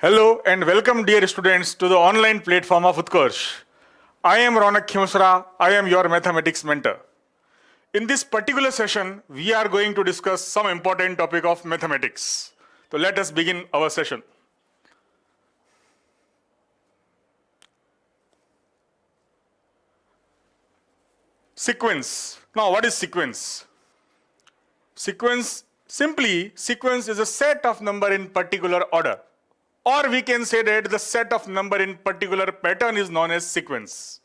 Hello and welcome, dear students, to the online platform of Utkarsh. I am Ronak Khimusra. I am your mathematics mentor. In this particular session, we are going to discuss some important topic of mathematics. So let us begin our session. Sequence. Now, what is sequence? Sequence is a set of number in particular order. Or we can say that the set of number in particular pattern is known as sequence.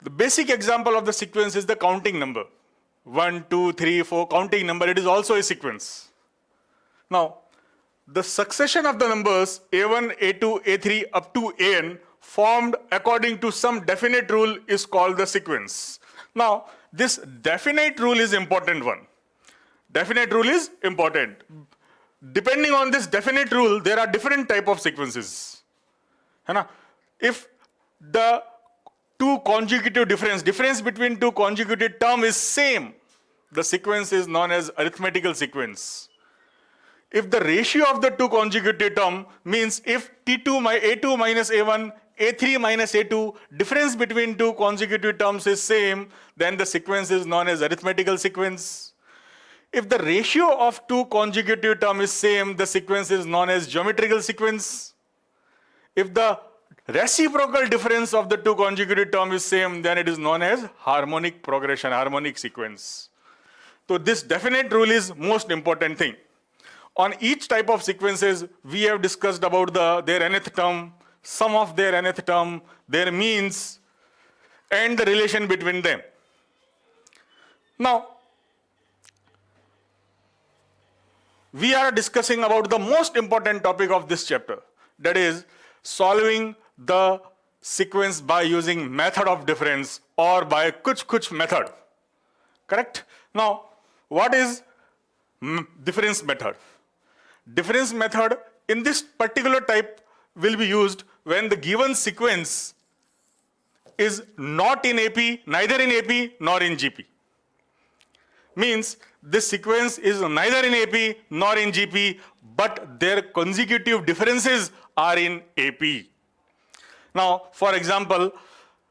The basic example of the sequence is the counting number. 1, 2, 3, 4, counting number, it is also a sequence. Now, the succession of the numbers A1, A2, A3 up to An formed according to some definite rule is called the sequence. Now, this definite rule is important one. Definite rule is important. Depending on this definite rule, there are different type of sequences. If the two consecutive difference between two consecutive terms is same, the sequence is known as arithmetical sequence. If the ratio of the two consecutive term means if A2 minus A1, A3 minus A2, difference between two consecutive terms is same, then the sequence is known as arithmetical sequence. If the ratio of two consecutive terms is same, the sequence is known as geometrical sequence. If the reciprocal difference of the two consecutive terms is same, then it is known as harmonic progression, harmonic sequence. So this definite rule is most important thing. On each type of sequences, we have discussed about their nth term, sum of their nth term, their means, and the relation between them. Now, we are discussing about the most important topic of this chapter, that is solving the sequence by using method of difference or by kuch method. Correct? Now, what is difference method? Difference method in this particular type will be used when the given sequence is not in AP, neither in AP nor in GP. Means this sequence is neither in AP nor in GP, but their consecutive differences are in AP. Now, for example,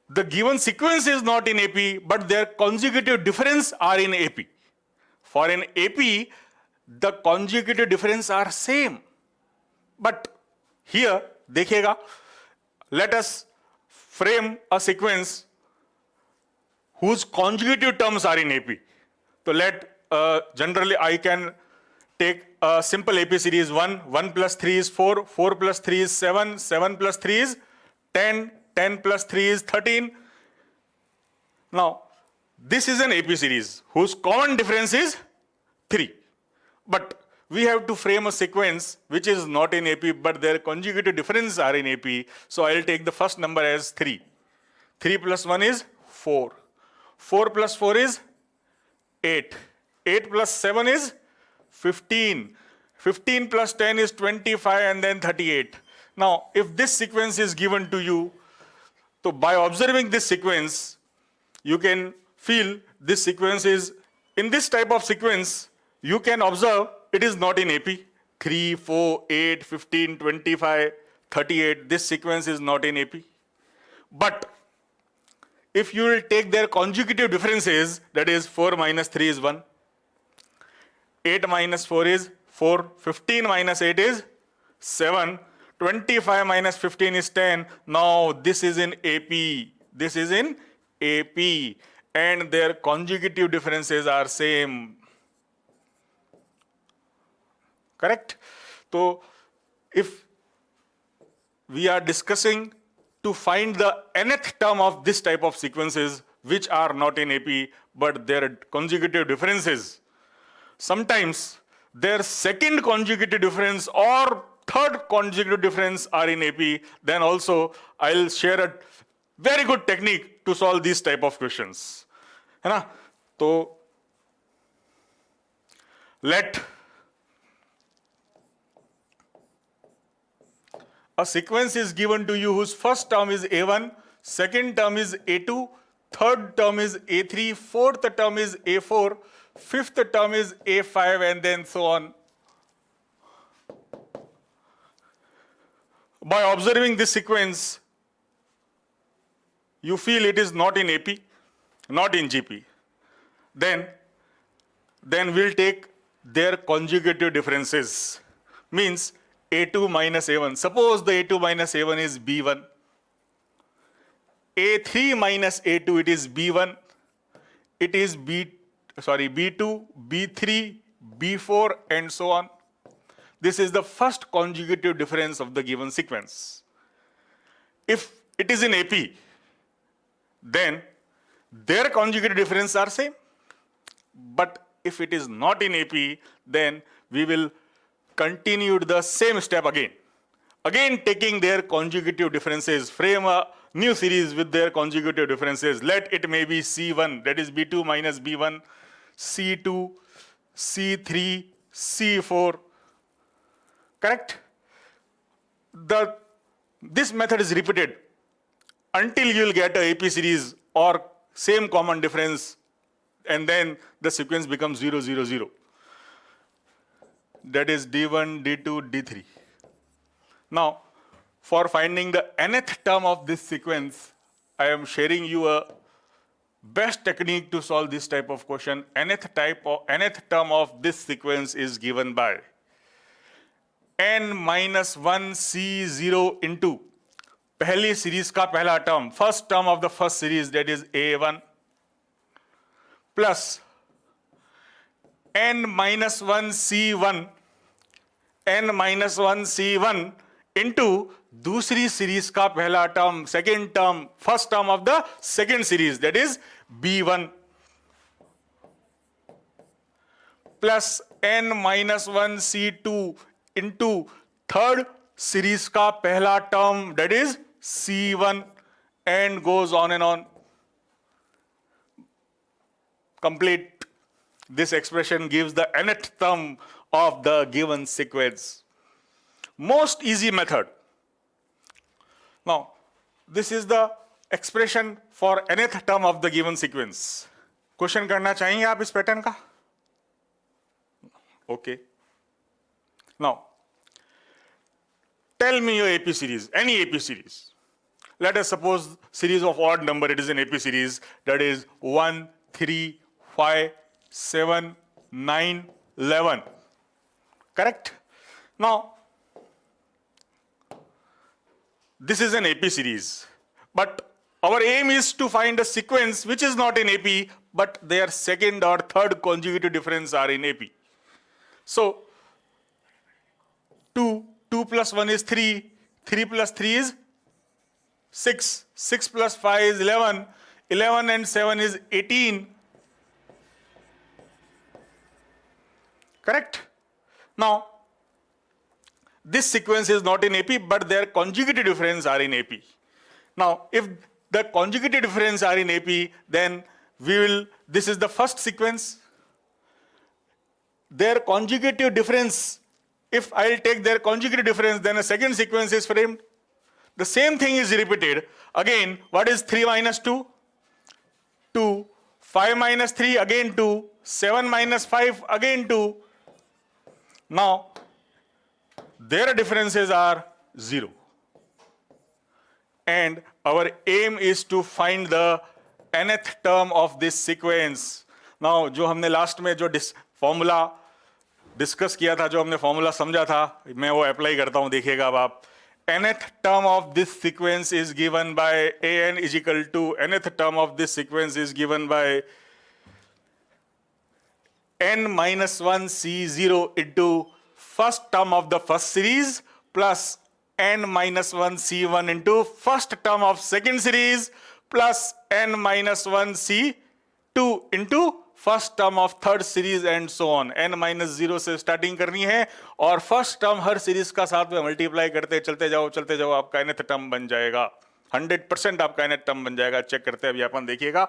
the given sequence is not in AP, but their consecutive difference are in AP. For an AP, the consecutive difference are same. But here, देखिएगा, let us frame a sequence whose consecutive terms are in AP. So generally I can take a simple AP series 1 plus 3 is 4, 4 plus 3 is 7, 7 plus 3 is 10, 10 plus 3 is 13. Now, this is an AP series whose common difference is 3. But we have to frame a sequence which is not in AP, but their consecutive differences are in AP. So I'll take the first number as 3. 3 plus 1 is 4. 4 plus 4 is 8. 8 plus 7 is 15. 15 plus 10 is 25 and then 38. Now, if this sequence is given to you, so by observing this sequence, you can feel this sequence is, in this type of sequence, you can observe it is not in AP. 3, 4, 8, 15, 25, 38, this sequence is not in AP. But if you will take their consecutive differences, that is 4 minus 3 is 1, 8 minus 4 is 4, 15 minus 8 is 7, 25 minus 15 is 10. Now this is in AP, this is in AP, and their consecutive differences are same. Correct? So if we are discussing to find the nth term of this type of sequences which are not in AP but their consecutive differences, sometimes their second consecutive difference or third consecutive difference are in AP, then also I'll share a very good technique to solve these type of questions. So let a sequence is given to you whose first term is A1, second term is A2, third term is A3, fourth term is A4, fifth term is A5, and then so on. By observing this sequence, you feel it is not in AP, not in GP. Then we'll take their conjugative differences. Means A2 minus A1. Suppose the A2 minus A1 is B1. A3 minus A2, it is B1. It is B2, B3, B4, and so on. This is the first conjugative difference of the given sequence. If it is in AP, then their conjugative differences are same. But if it is not in AP, then we will continue the same step again. Again, taking their conjugative differences, frame a new series with their conjugative differences. Let it may be C1, that is B2 minus B1, C2, C3, C4. Correct? This method is repeated until you will get a AP series or same common difference, and then the sequence becomes 0, 0, 0. That is D1, D2, D3. Now, for finding the nth term of this sequence, I am sharing you a best technique to solve this type of question. Nth term of this sequence is given by n minus 1 C0 into पहली series का पहला term, first term of the first series, that is A1 plus n minus 1 C1, n minus 1 C1 into दूसरी series का पहला term, second term, first term of the second series, that is B1 plus n minus 1 C2 into third series का पहला term, that is C1, and goes on and on. Complete. This expression gives the nth term of the given sequence. Most easy method. Now, this is the expression for nth term of the given sequence. Question करना चाहेंगे आप इस pattern का? Okay. Now, tell me your AP series, any AP series. Let us suppose series of odd number, it is an AP series, that is 1, 3, 5, 7, 9, 11. Correct? Now, this is an AP series, but our aim is to find a sequence which is not in AP, but their second or third conjugative difference are in AP. So, 2 plus 1 is 3, 3 plus 3 is 6, 6 plus 5 is 11, 11 and 7 is 18. Correct? Now, this sequence is not in AP, but their conjugative difference are in AP. Now, if the conjugative difference are in AP, then this is the first sequence. Their conjugative difference, if I'll take their conjugative difference, then a second sequence is framed. The same thing is repeated. Again, what is 3 minus 2? 2. 5 minus 3, again 2. 7 minus 5, again 2. Now, their differences are 0. And our aim is to find the nth term of this sequence. Now, जो हमने last में जो formula discuss किया था, जो हमने formula समझा था, मैं वो अप्लाई करता हूं, देखिएगा अब आप. nth term of this sequence is given by an is equal to nth term of this sequence is given by n minus 1 C0 into first term of the first series plus n minus 1 C1 into first term of second series plus n minus 1 C2 into first term of third series and so on. n minus 0 से starting करनी है और first term हर series का साथ में multiply करते चलते जाओ, आपका nth टर्म बन जाएगा. 100% आपका nth टर्म बन जाएगा. चेक करते हैं अभी अपन, देखिएगा.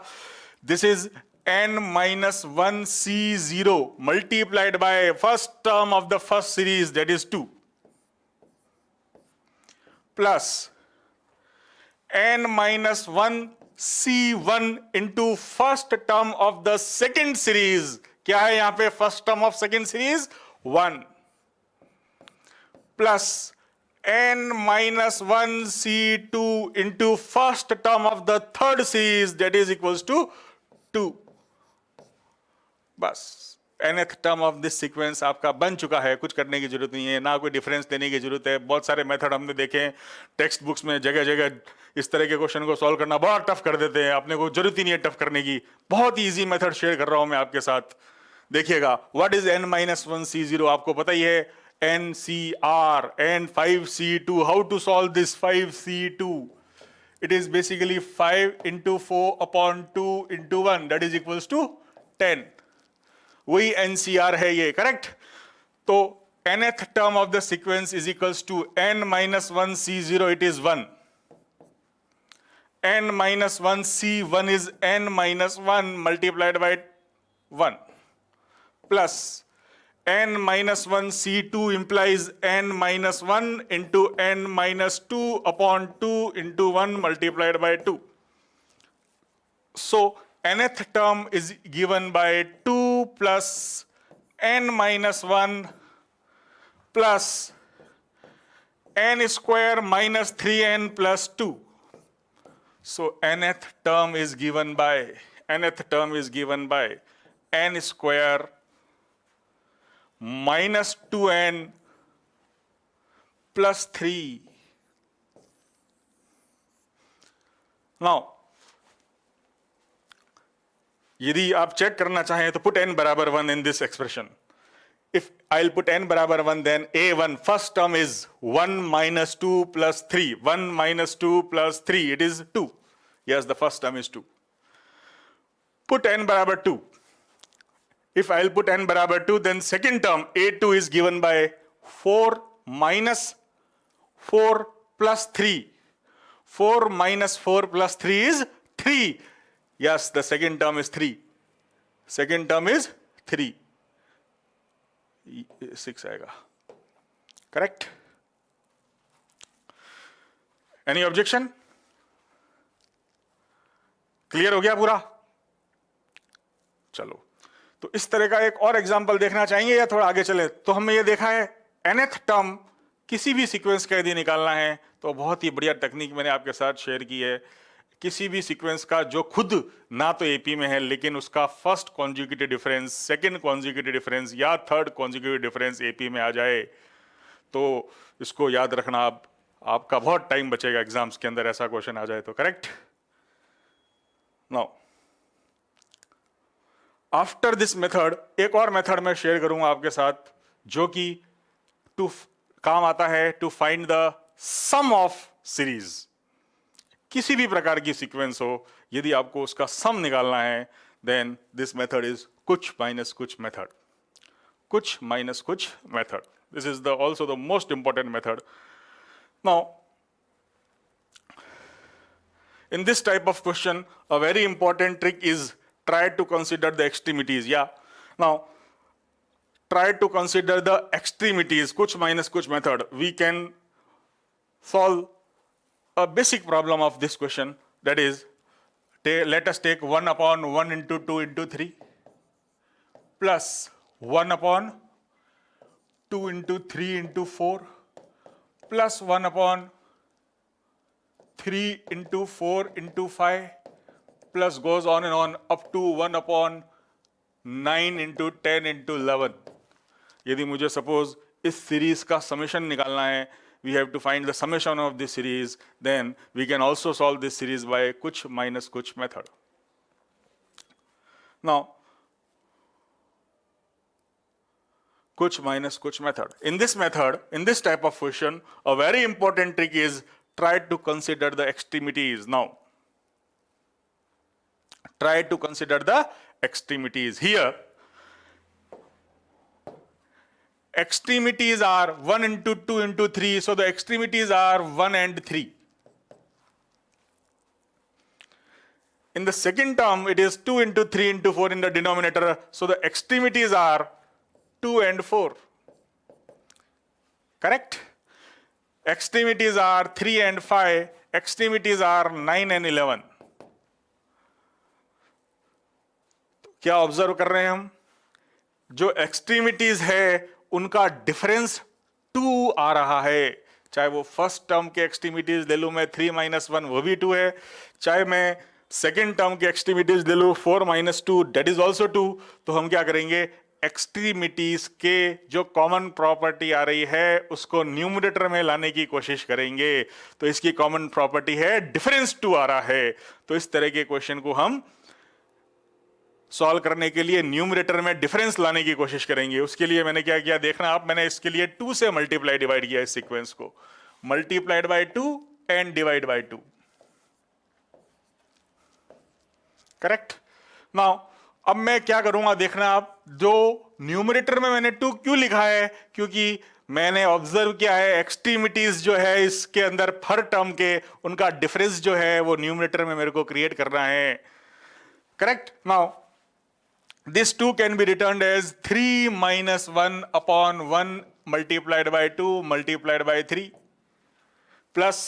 This is n minus 1 C0 multiplied by first term of the first series, that is 2, plus n minus 1 C1 into first term of the second series. क्या है यहां पे first term of second series? 1, plus n minus 1 C2 into first term of the third series, that is equals to 2. बस nth term of this sequence आपका बन चुका है, कुछ करने की जरूरत नहीं है, ना कोई डिफरेंस देने की जरूरत है। बहुत सारे मेथड हमने देखे हैं टेक्स्ट बुक्स में, जगह जगह इस तरह के क्वेश्चन को सॉल्व करना बहुत टफ कर देते हैं, अपने को जरूरत ही नहीं है टफ करने की। बहुत ही इजी मेथड शेयर कर रहा हूं मैं आपके साथ। देखिएगा, what is n minus 1 C0, आपको पता ही है, NCR and 5C2. How to solve this 5C2? It is basically 5 into 4 upon 2 into 1, that is equals to 10. वही NCR है ये, करेक्ट। तो nth term of the sequence is equals to n minus 1 C0, it is 1. n minus 1 C1 is n minus 1 multiplied by 1 plus n minus 1 C2 implies n minus 1 into n minus 2 upon 2 into 1 multiplied by 2. So nth term is given by 2 plus n minus 1 plus n square minus 3n plus 2. So nth term is given by n square minus 2n plus 3. Now यदि आप check करना चाहें तो put n बराबर 1 in this expression. If I'll put n बराबर 1, then a1 first term is 1 minus 2 plus 3. 1 minus 2 plus 3, it is 2. Yes, the first term is 2. Put n बराबर 2. If I'll put n बराबर 2, then second term a2 is given by 4 minus 4 plus 3. 4 minus 4 plus 3 is 3. Yes, the second term is 3. Second term is 3. 6 आएगा, correct? Any objection? Clear हो गया पूरा? चलो, तो इस तरह का एक और एग्जांपल देखना चाहेंगे या थोड़ा आगे चले? तो हमने ये देखा है nth टर्म किसी भी सीक्वेंस का यदि निकालना है तो बहुत ही बढ़िया टेक्निक मैंने आपके साथ शेयर की है। किसी भी सीक्वेंस का जो खुद ना तो एपी में है लेकिन उसका first conjugative difference, second conjugative difference या थर्ड कॉन्जुगेटिव डिफरेंस एपी में आ जाए तो इसको याद रखना, आपका बहुत टाइम बचेगा एग्जाम्स के अंदर, ऐसा क्वेश्चन आ जाए तो, correct? Now after this method एक और मेथड मैं शेयर करूंगा आपके साथ जो कि काम आता है to find the sum of series. किसी भी प्रकार की सीक्वेंस हो, यदि आपको उसका सम निकालना है, देन दिस मेथड इज कुछ माइनस कुछ मेथड, कुछ माइनस कुछ method. This is the also the most important method. Now in this type of question, a very important trick is try to consider the extremities. Yeah, now try to consider the extremities, kuch minus kuch method. We can solve a basic problem of this question, that is, let us take 1 upon 1 into 2 into 3 plus 1 upon 2 into 3 into 4 plus 1 upon 3 into 4 into 5 plus goes on and on up to 1 upon 9 into 10 into 11. यदि मुझे suppose इस series का summation निकालना है, we have to find the summation of this series, then we can also solve this series by kuch minus kuch method. Now kuch minus kuch method. In this method, in this type of question, a very important trick is try to consider the extremities. Now try to consider the extremities. Here extremities are 1 into 2 into 3, so the extremities are 1 and 3. In the second term it is 2 into 3 into 4 in the denominator, so the extremities are 2 and 4, correct? Extremities are 3 and 5, extremities are 9 and 11. क्या observe कर रहे हैं हम? जो extremities है उनका difference 2 आ रहा है, चाहे वो फर्स्ट टर्म के एक्सट्रीमिटीज ले लूँ मैं 3 - 1 वो भी 2 है, चाहे मैं सेकेंड टर्म के एक्सट्रीमिटीज ले लूँ 4 - 2 डेट इज ऑल्सो 2। तो हम क्या करेंगे, एक्सट्रीमिटीज के जो कॉमन प्रॉपर्टी आ रही है उसको न्यूमरेटर में लाने की कोशिश करेंगे। तो इसकी कॉमन प्रॉपर्टी है डिफरेंस 2 आ रहा है। तो इस तरह के क्वेश्चन को हम सॉल्व करने के लिए न्यूमरेटर में डिफरेंस लाने की कोशिश करेंगे। उसके लिए मैंने क्या किया देखना आप, मैंने इसके लिए 2 से मल्टीप्लाई डिवाइड किया इस सीक्वेंस को, multiplied by 2 and divide by 2। Correct. Now अब मैं क्या करूंगा देखना आप, जो न्यूमरेटर में मैंने 2 क्यों लिखा है, क्योंकि मैंने ऑब्जर्व किया है एक्सट्रीमिटीज जो है इसके अंदर हर टर्म के उनका डिफरेंस जो है वो न्यूमरेटर में मेरे को क्रिएट करना है। Correct. Now this 2 can be returned as 3 - 1 upon 1 multiplied by 2 multiplied by 3, plus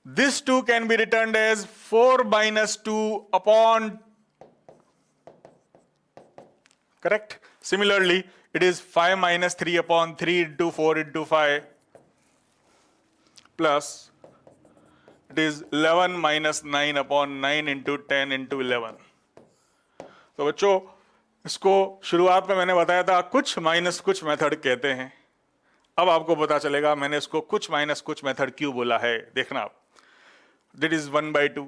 this 2 can be returned as 4 - 2 upon, correct. Similarly it is 5 - 3 upon 3 into 4 into 5, plus it is 11 - 9 upon 9 into 10 into 11। तो बच्चों इसको शुरुआत में मैंने बताया था कुछ minus कुछ मेथड कहते हैं। अब आपको पता चलेगा मैंने इसको कुछ माइनस कुछ मेथड क्यों बोला है। देखना आप, that is 1/2।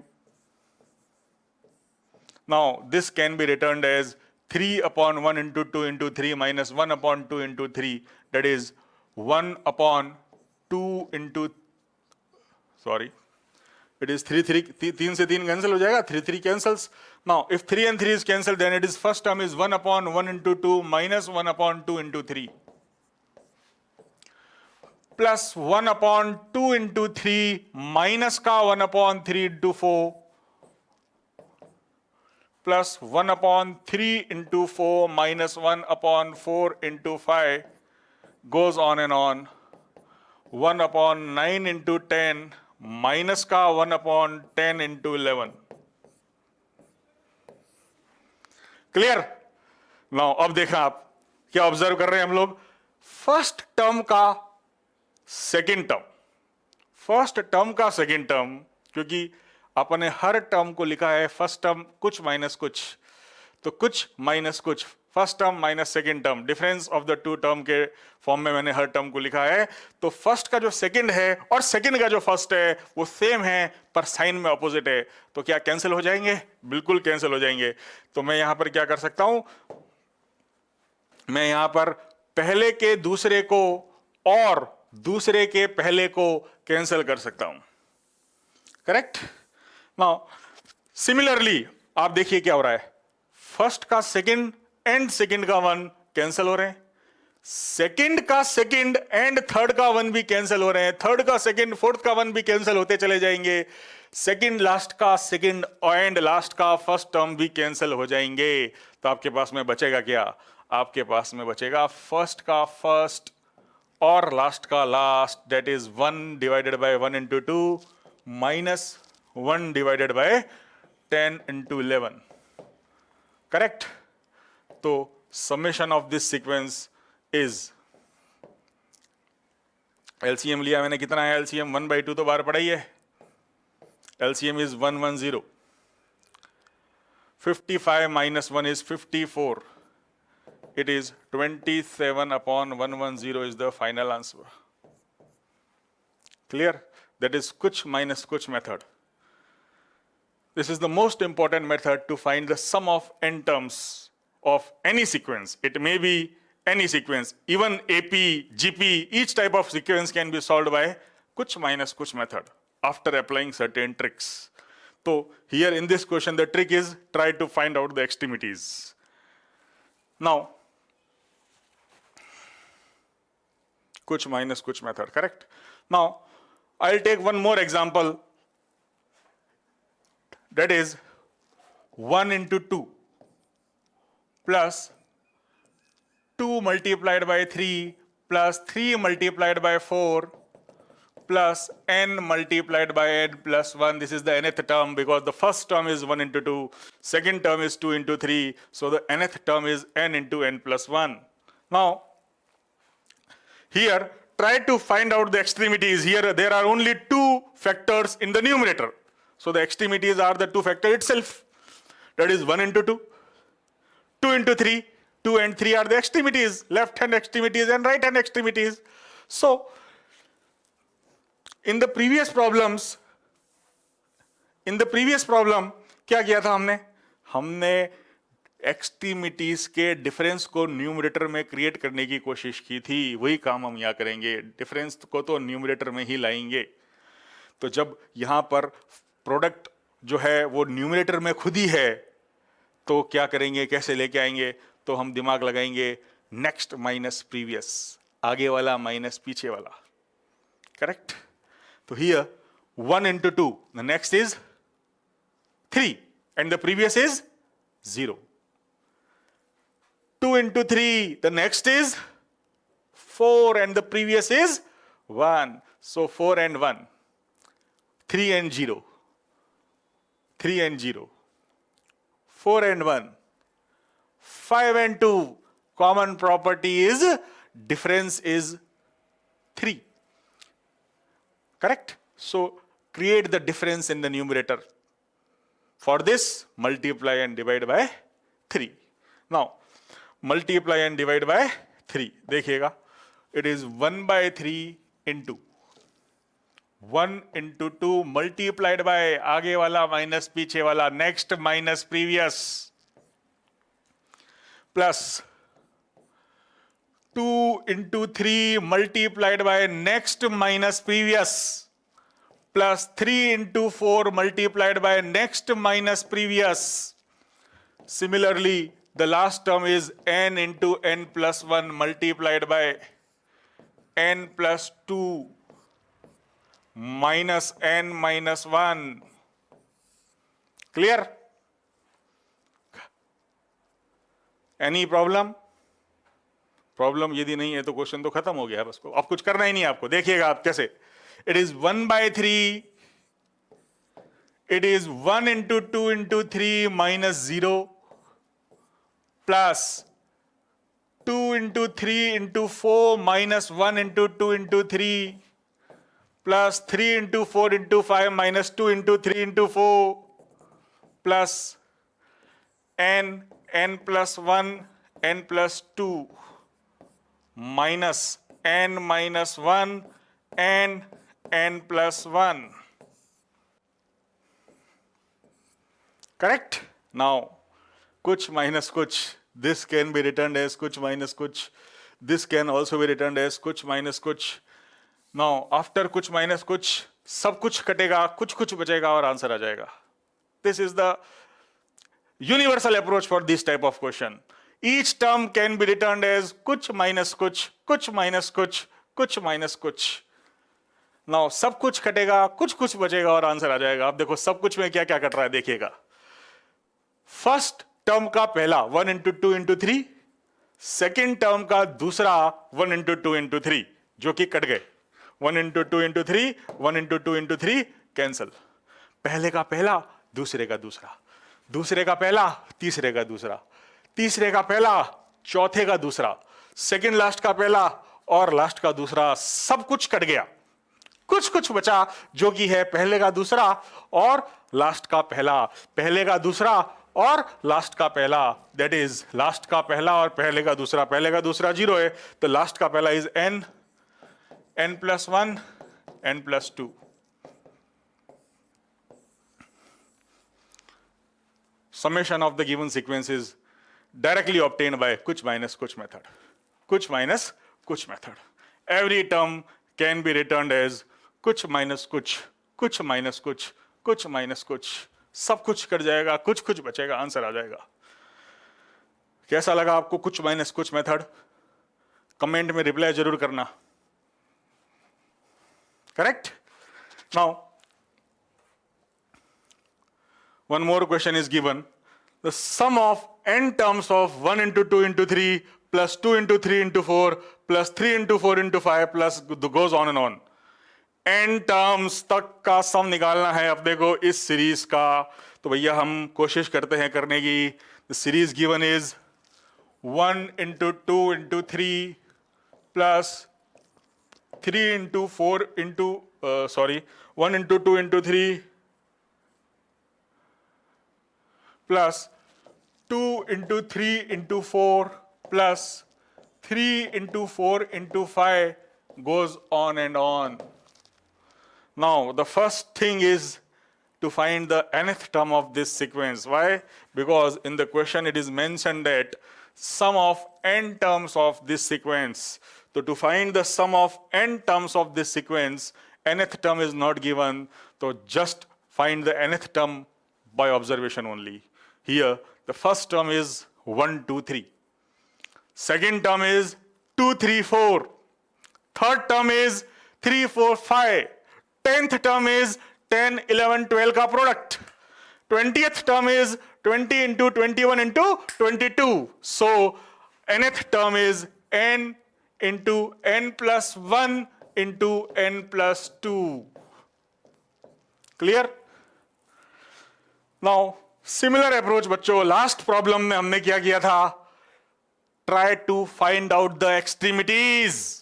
Now this can be returned as 3 upon 1 into 2 into 3 minus 1 upon 2 into 3, that is 1 upon 2 into, sorry, it is 3 से 3 कैंसिल हो जाएगा, 3 cancels. Now if 3 and 3 is cancelled, then it is first term is 1 upon 1 into 2 minus 1 upon 2 into 3 plus 1 upon 2 into 3 minus का 1 upon 3 into 4 plus 1 upon 3 into 4 minus 1 upon 4 into 5 goes on and on. 1 upon 9 into 10 minus का 1 upon 10 into 11। Clear. Now अब देखना आप क्या observe कर रहे हैं हम लोग, फर्स्ट टर्म का सेकेंड टर्म, फर्स्ट टर्म का सेकेंड टर्म, क्योंकि आपने हर टर्म को लिखा है फर्स्ट टर्म कुछ माइनस कुछ, तो कुछ माइनस कुछ, first term minus second term, difference of the 2 term के फॉर्म में मैंने हर टर्म को लिखा है। तो फर्स्ट का जो सेकेंड है और सेकेंड का जो फर्स्ट है वो सेम है पर साइन में ऑपोजिट है, तो क्या कैंसिल हो जाएंगे? बिल्कुल कैंसिल हो जाएंगे। तो मैं यहां पर क्या कर सकता हूं, मैं यहां पर पहले के दूसरे को और दूसरे के पहले को कैंसिल कर सकता हूं। करेक्ट। नाउ सिमिलरली आप देखिए क्या हो रहा है, फर्स्ट का सेकेंड एंड सेकेंड का 1 कैंसिल हो रहे हैं, सेकेंड का सेकेंड एंड थर्ड का 1 भी कैंसिल हो रहे हैं, थर्ड का सेकेंड फोर्थ का 1 भी कैंसिल होते चले जाएंगे, सेकेंड लास्ट का सेकेंड एंड लास्ट का फर्स्ट टर्म भी कैंसिल हो जाएंगे। तो आपके पास में बचेगा क्या, आपके पास में बचेगा फर्स्ट का फर्स्ट और लास्ट का last, that is 1 divided by 1 into 2 minus 1 divided by 10 into 11। Correct. तो summation of this sequence is, LCM लिया मैंने, कितना है एलसीएम, 1/2 तो बाहर पड़ा ही है, LCM is 110, 55 minus 1 is 54, it is 27 upon 110 is the final answer। clear? That is kuch minus kuch method. This is the most important method to find the sum of n terms of any sequence. It may be any sequence, even AP, GP, each type of sequence can be solved by kuch minus kuch method after applying certain tricks. So here in this question the trick is try to find out the extremities. Now kuch minus kuch method, correct? Now I'll take one more example, that is 1 into 2 plus 2 multiplied by 3 plus 3 multiplied by 4 plus n multiplied by n plus 1. This is the nth term because the first term is 1 into 2, second term is 2 into 3, so the nth term is n into n plus 1. Now here try to find out the extremities. Here there are only two factors in the numerator, so the extremities are the two factor itself, that is 1 into 2, 2 into 3. 2 and 3 are the extremities, left hand extremities and right hand extremities. So in the previous problem क्या किया था हमने extremities के difference को numerator में create करने की कोशिश की थी, वही काम हम यहां करेंगे। डिफरेंस को तो न्यूमरेटर में ही लाएंगे। तो जब यहां पर प्रोडक्ट जो है वो न्यूमरेटर में खुद ही है, तो क्या करेंगे, कैसे लेके आएंगे? तो हम दिमाग लगाएंगे, नेक्स्ट माइनस प्रीवियस, आगे वाला माइनस पीछे वाला, करेक्ट? तो here 1 into 2, the next is 3 and the previous is 0. 2 into 3, the next is 4 and the previous is 1. So 4 and 1, 3 and 0, 3 and 0, 4 and 1, 5 and 2. Common property is difference is 3. Correct? So create the difference in the numerator. For this, multiply and divide by 3. Now, multiply and divide by 3. देखिएगा, it is 1 by 3 into 1 into 2 multiplied by आगे वाला minus पीछे वाला, next minus previous, plus 2 into 3 multiplied by next minus previous, plus 3 into 4 multiplied by next minus previous. Similarly, the last term is n into n plus 1 multiplied by n plus 2 minus n minus 1. Clear? Any problem? Problem यदि नहीं है तो question तो खत्म हो गया, बस को अब कुछ करना ही नहीं है आपको। देखिएगा आप कैसे, it is 1 by 3, it is 1 into 2 into 3 minus 0 plus 2 into 3 into 4 minus 1 into 2 into 3 plus 3 into 4 into 5 minus 2 into 3 into 4 plus n plus 1 n plus 2 minus n minus 1 and n plus 1. Correct? Now, kuch minus kuch, this can be returned as kuch minus kuch. This can also be returned as kuch minus kuch. Now, after kuch minus kuch, सब कुछ कटेगा, कुछ कुछ बचेगा और answer आ जाएगा. This is the universal approach for this type of question. Each term can be returned as kuch minus kuch, kuch minus kuch, kuch minus kuch. Now सब कुछ कटेगा, कुछ कुछ बचेगा और आंसर आ जाएगा. अब देखो सब कुछ में क्या क्या कट रहा है, देखिएगा. फर्स्ट टर्म का पहला 1 into 2 into 3, सेकेंड टर्म का दूसरा 1 into 2 into 3, जो कि कट गए. 1 into 2 into 3, 1 into 2 into 3 cancel. पहले का पहला, दूसरे का दूसरा, दूसरे का पहला, तीसरे का दूसरा, तीसरे का पहला, चौथे का दूसरा, सेकंड लास्ट का पहला और लास्ट का दूसरा, सब कुछ कट गया. कुछ कुछ बचा जो कि है पहले का दूसरा और लास्ट का पहला, पहले का दूसरा और लास्ट का पहला. दैट इज लास्ट का पहला और पहले का दूसरा. पहले का दूसरा 0 है तो लास्ट का पहला is n, n plus 1, n plus 2. Summation of the given sequence is directly obtained by kuch minus kuch method. Kuch minus kuch method. Every term can be returned as kuch minus kuch, kuch minus kuch, kuch minus kuch. सब कुछ cut जाएगा, कुछ कुछ बचेगा, answer आ जाएगा. कैसा लगा आपको कुछ माइनस कुछ मेथड? कमेंट में रिप्लाई जरूर करना. Correct? Now one more question is given. The sum of n terms of 1 into 2 into 3 plus 2 into 3 into 4 plus 3 into 4 into 5 plus goes on and on. n terms तक का सम निकालना है अपने को इस सीरीज का. तो भैया हम कोशिश करते हैं करने की. The series given is 1 into 2 into 3 plus 3 into 4 into 1 into 2 into 3 plus 2 into 3 into 4 plus 3 into 4 into 5 goes on and on. Now the first thing is to find the nth term of this sequence. Why? Because in the question it is mentioned that sum of n terms of this sequence. So to find the sum of n terms of this sequence, nth term is not given, so just find the nth term by observation only. Here the first term is 1, 2, 3. Second term is 2, 3, 4. Third term is 3, 4, 5. 10th term is 10, 11, 12 का product. 20th term is 20 into 21 into 22. So nth term is n into n plus 1 into n plus 2. Clear? Now similar approach बच्चों, last problem में हमने क्या किया था? Try to find out the extremities.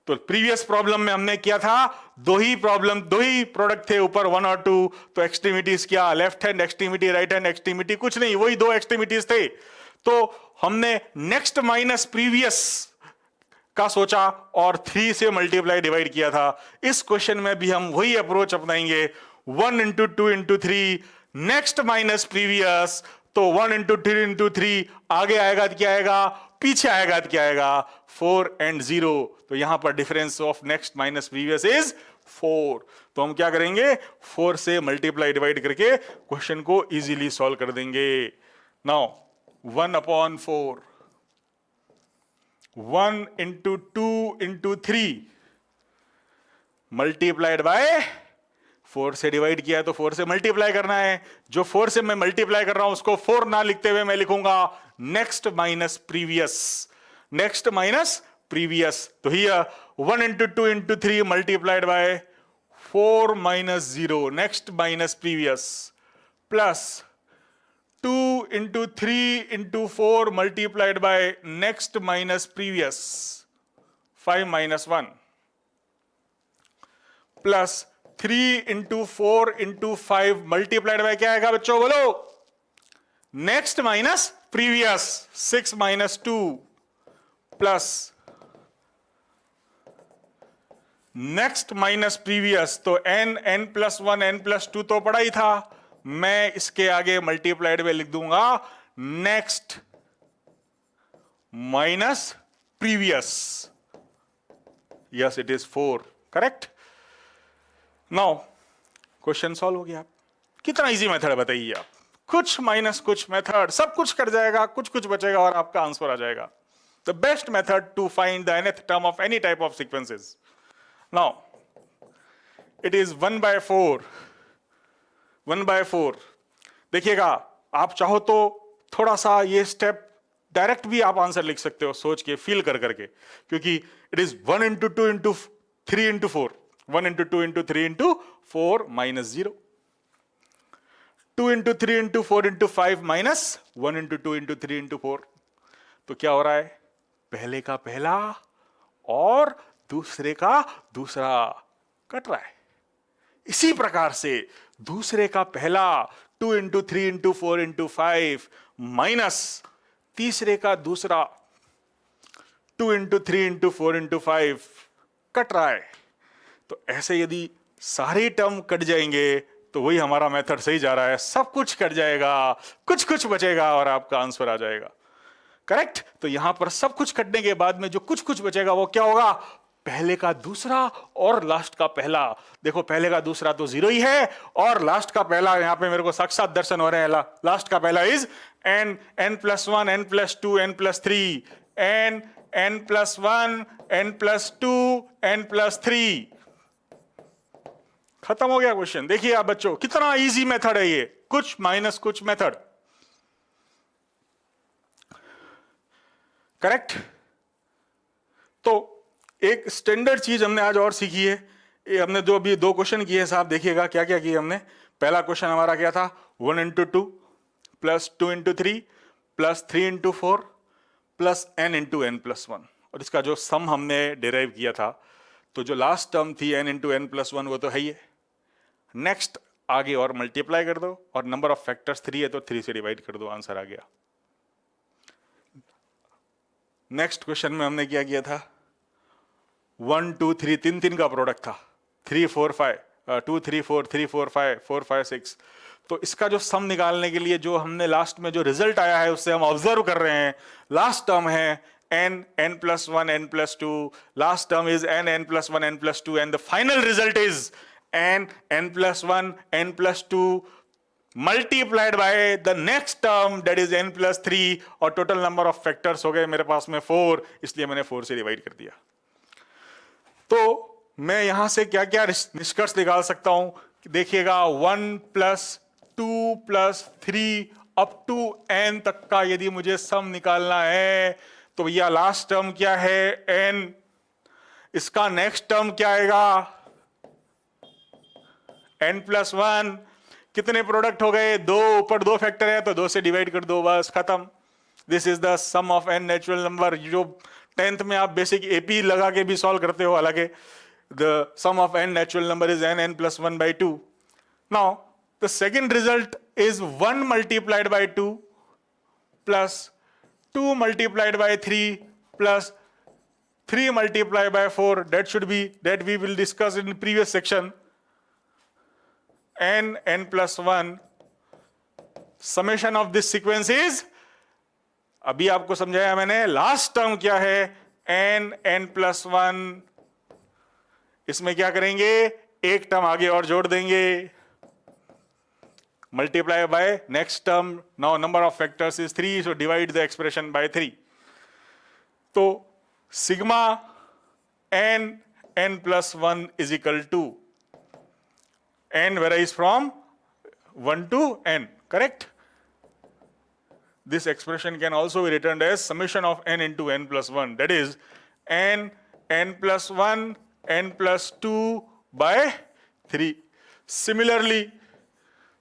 तो previous problem में हमने किया था दो ही प्रोडक्ट थे ऊपर 1 और 2, तो एक्सट्रीमिटीज क्या, left hand extremity, right hand extremity, कुछ नहीं, वही दो एक्सट्रीमिटीज थे. तो हमने नेक्स्ट माइनस प्रीवियस का सोचा और 3 से मल्टीप्लाई डिवाइड किया था. इस क्वेश्चन में भी हम वही अप्रोच अपनाएंगे, 1 into 2 into 3 next minus previous. तो 1 into 3 into 3 आगे आएगा तो क्या आएगा, पीछे आएगा तो क्या आएगा, 4 and 0. तो यहां पर difference of next minus previous is 4. तो हम क्या करेंगे, 4 से मल्टीप्लाई डिवाइड करके क्वेश्चन को इजीली सॉल्व कर देंगे. Now 1/4, 1 into 2 into 3 multiplied by 4 से डिवाइड किया है तो 4 से मल्टीप्लाई करना है. जो 4 से मैं मल्टीप्लाई कर रहा हूं उसको 4 ना लिखते हुए मैं लिखूंगा next minus previous, next minus previous. तो here 1 into 2 into 3 multiplied by 4 minus 0 next minus previous plus 2 into 3 into 4 multiplied by next minus previous 5 minus 1 plus 3 into 4 into 5 multiplied by क्या आएगा बच्चों, बोलो, next minus previous 6 minus 2 plus next minus previous. तो n plus 1 n plus 2 तो पढ़ा ही था, मैं इसके आगे मल्टीप्लाइड में लिख दूंगा next minus previous. Yes, it is 4. Correct. Now question solve हो गया. कितना इजी मेथड है बताइए आप, कुछ माइनस कुछ मेथड, सब कुछ कर जाएगा, कुछ कुछ बचेगा और आपका आंसर आ जाएगा. The best method to find the nth term of any type of sequences. Now it is 1/4. 1/4 देखिएगा, आप चाहो तो थोड़ा सा ये स्टेप डायरेक्ट भी आप आंसर लिख सकते हो, सोच के, फील कर करके, क्योंकि it is 1 into 2 into 3 into 4, 1 into 2 into 3 into 4 minus 0, 2 into 3 into 4 into 5 minus 1 into 2 into 3 into 4. तो क्या हो रहा है, पहले का पहला और दूसरे का दूसरा कट रहा है. इसी प्रकार से दूसरे का पहला 2 into 3 into 4 into 5 माइनस तीसरे का दूसरा 2 into 3 into 4 into 5 कट रहा है. तो ऐसे यदि सारे टर्म कट जाएंगे तो वही हमारा मेथड सही जा रहा है, सब कुछ कट जाएगा, कुछ कुछ बचेगा और आपका आंसर आ जाएगा. करेक्ट. तो यहां पर सब कुछ कटने के बाद में जो कुछ कुछ बचेगा वो क्या होगा, पहले का दूसरा और लास्ट का पहला. देखो पहले का दूसरा तो 0 ही है और लास्ट का पहला यहां पे मेरे को साक्षात दर्शन हो रहे हैं. लास्ट का पहला is n plus 1 n plus 2 n plus 3 n plus 1 n plus 2 n plus 3. खत्म हो गया क्वेश्चन. देखिए आप बच्चों, कितना इजी मेथड है ये, कुछ माइनस कुछ मेथड. करेक्ट. तो एक स्टैंडर्ड चीज हमने आज और सीखी है. ये हमने जो अभी 2 क्वेश्चन किए हैं साहब, देखिएगा क्या क्या किए हमने. पहला क्वेश्चन हमारा क्या था, 1 into 2 plus 2 into 3 plus 3 into 4 plus n into n plus 1, और इसका जो सम हमने डिराइव किया था. तो जो लास्ट टर्म थी n into N plus one वो तो है ही है। नेक्स्ट आगे और मल्टीप्लाई कर दो, और नंबर ऑफ फैक्टर्स 3 है तो 3 से डिवाइड कर दो, आंसर आ गया। नेक्स्ट क्वेश्चन में हमने क्या किया था, 1 2 3 तीन तीन का प्रोडक्ट था, 3 4 5 2 3 4 3 4 5 4 5 6। तो इसका जो सम निकालने के लिए जो हमने लास्ट में जो रिजल्ट आया है उससे हम ऑब्जर्व कर रहे हैं, लास्ट टर्म है n n plus 1 n plus 2, last term is n n plus 1 n plus 2, and the final result is n n plus 1 n plus 2 multiplied by the next term that is n plus 3, और total number of factors हो गए मेरे पास में 4, इसलिए मैंने 4 से divide कर दिया। तो मैं यहां से क्या क्या निष्कर्ष निकाल सकता हूं, देखिएगा 1 plus 2 plus 3 up to n तक का यदि मुझे सम निकालना है तो भैया लास्ट टर्म क्या है n, इसका नेक्स्ट टर्म क्या आएगा n प्लस 1, कितने प्रोडक्ट हो गए, 2, ऊपर 2 फैक्टर है तो 2 से डिवाइड कर दो, बस खत्म। This is the sum of n natural number. जो 10th में आप बेसिक एपी लगा के भी सॉल्व करते हो, हालांकि the sum of n natural number is n n plus 1 by 2। Now the second result is 1 multiplied by 2 plus 2 multiplied by 3 plus 3 multiplied by 4, that we will discuss in the previous section, n plus 1, summation of this sequence is, अभी आपको समझाया मैंने, last term क्या है n plus 1, इसमें क्या करेंगे, एक टर्म आगे और जोड़ देंगे, multiply by next term, now number of factors is 3, so divide the expression by 3। तो sigma n plus 1 is equal to, n varies from 1 to n, correct? This expression can also be written as summation of n into n plus 1, that is n plus 1 n plus 2 by 3। Similarly